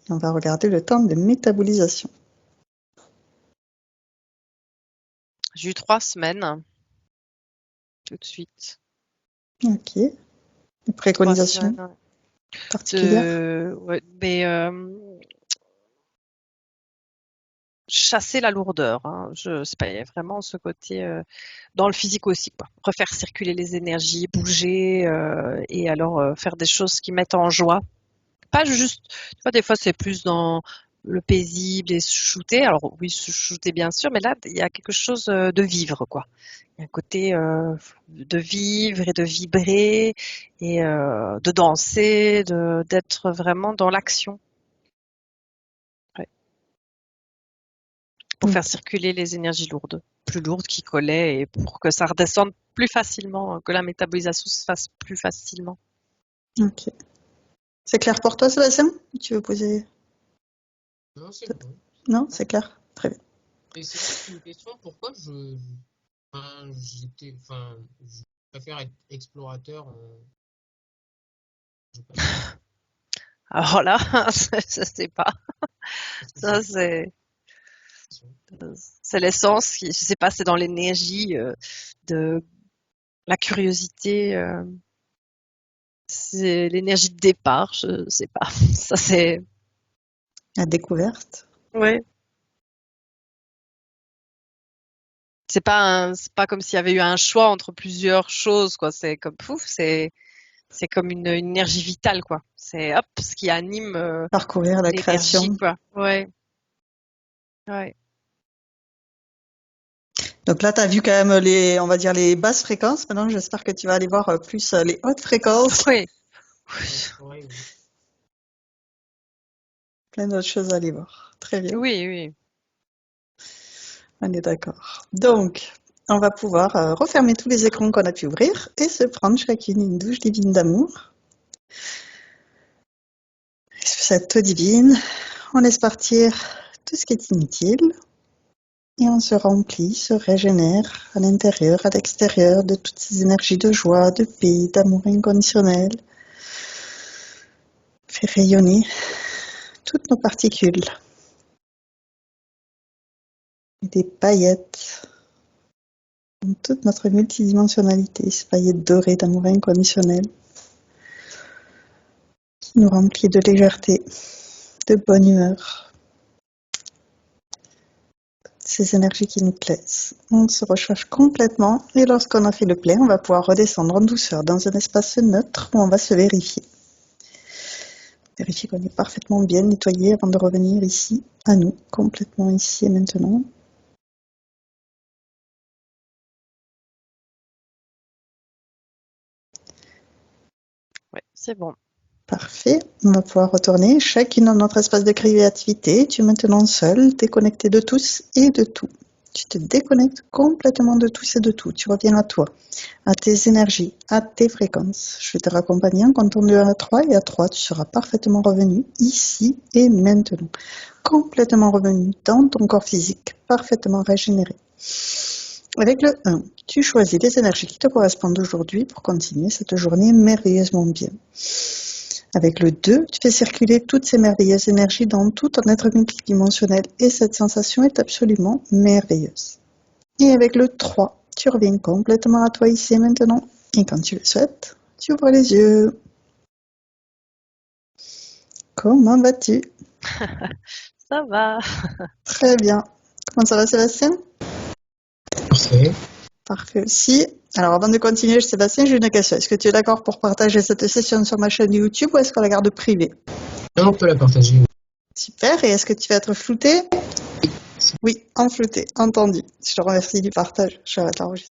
Et on va regarder le temps de métabolisation. J'ai eu 3 semaines, tout de suite. Ok. Une 3 préconisation semaines particulière? ouais, mais chasser la lourdeur. Hein. C'est pas, il y a vraiment ce côté dans le physique aussi, quoi. Refaire circuler les énergies, bouger et alors faire des choses qui mettent en joie. Pas juste, tu vois, des fois c'est plus dans le paisible et se shooter. Alors oui, se shooter bien sûr, mais là il y a quelque chose de vivre, quoi. Il y a un côté de vivre et de vibrer et de danser, d'être vraiment dans l'action. Ouais. Pour faire circuler les énergies lourdes, plus lourdes qui collaient et pour que ça redescende plus facilement, que la métabolisation se fasse plus facilement. Ok. C'est clair pour toi, Sébastien? Tu veux poser? Non, c'est bon. Non, c'est clair. Très bien. Et c'est juste une question, pourquoi je préfère être explorateur. Je sais pas. Alors là, je sais pas. Parce que Ça c'est l'essence. Je sais pas, c'est dans l'énergie de la curiosité. C'est l'énergie de départ. Je sais pas. Ça c'est La découverte. Ouais. C'est pas comme s'il y avait eu un choix entre plusieurs choses, quoi. C'est comme pouf, c'est comme une énergie vitale, quoi. C'est hop, ce qui anime Parcourir la l'énergie, création. quoi. Ouais, ouais. Donc là, tu as vu quand même on va dire les basses fréquences. Maintenant, j'espère que tu vas aller voir plus les hautes fréquences. Oui. Ouais, oui. Plein d'autres choses à aller voir. Très bien. Oui, oui. On est d'accord. Donc, on va pouvoir refermer tous les écrans qu'on a pu ouvrir et se prendre chacune une douche divine d'amour. Sur cette eau divine, on laisse partir tout ce qui est inutile et on se remplit, se régénère à l'intérieur, à l'extérieur de toutes ces énergies de joie, de paix, d'amour inconditionnel. Fait rayonner toutes nos particules et des paillettes dans toute notre multidimensionnalité, ces paillettes dorées d'amour inconditionnel qui nous remplit de légèreté, de bonne humeur, ces énergies qui nous plaisent. On se recharge complètement et lorsqu'on a fait le plein, on va pouvoir redescendre en douceur dans un espace neutre où on va se vérifier. Vérifier qu'on est parfaitement bien nettoyé avant de revenir ici, à nous, complètement ici et maintenant. Ouais, c'est bon. Parfait, on va pouvoir retourner chacune dans notre espace de créativité. Tu es maintenant seul, déconnecté de tous et de tout. Tu te déconnectes complètement de tous et de tout. Tu reviens à toi, à tes énergies, à tes fréquences. Je vais te raccompagner en comptant de 1 à 3 et à 3, tu seras parfaitement revenu ici et maintenant. Complètement revenu dans ton corps physique, parfaitement régénéré. Avec le 1, tu choisis les énergies qui te correspondent aujourd'hui pour continuer cette journée merveilleusement bien. Avec le 2, tu fais circuler toutes ces merveilleuses énergies dans tout ton être multidimensionnel et cette sensation est absolument merveilleuse. Et avec le 3, tu reviens complètement à toi ici et maintenant. Et quand tu le souhaites, tu ouvres les yeux. Comment vas-tu? Ça va. Très bien. Comment ça va, Sébastien? Parfait. Parfait aussi. Alors avant de continuer, Sébastien, j'ai une question. Est-ce que tu es d'accord pour partager cette session sur ma chaîne YouTube ou est-ce qu'on la garde privée? Non, on peut la partager. Super. Et est-ce que tu vas être flouté? Oui, en flouté. Entendu. Je te remercie du partage. Je vais l'enregistrer.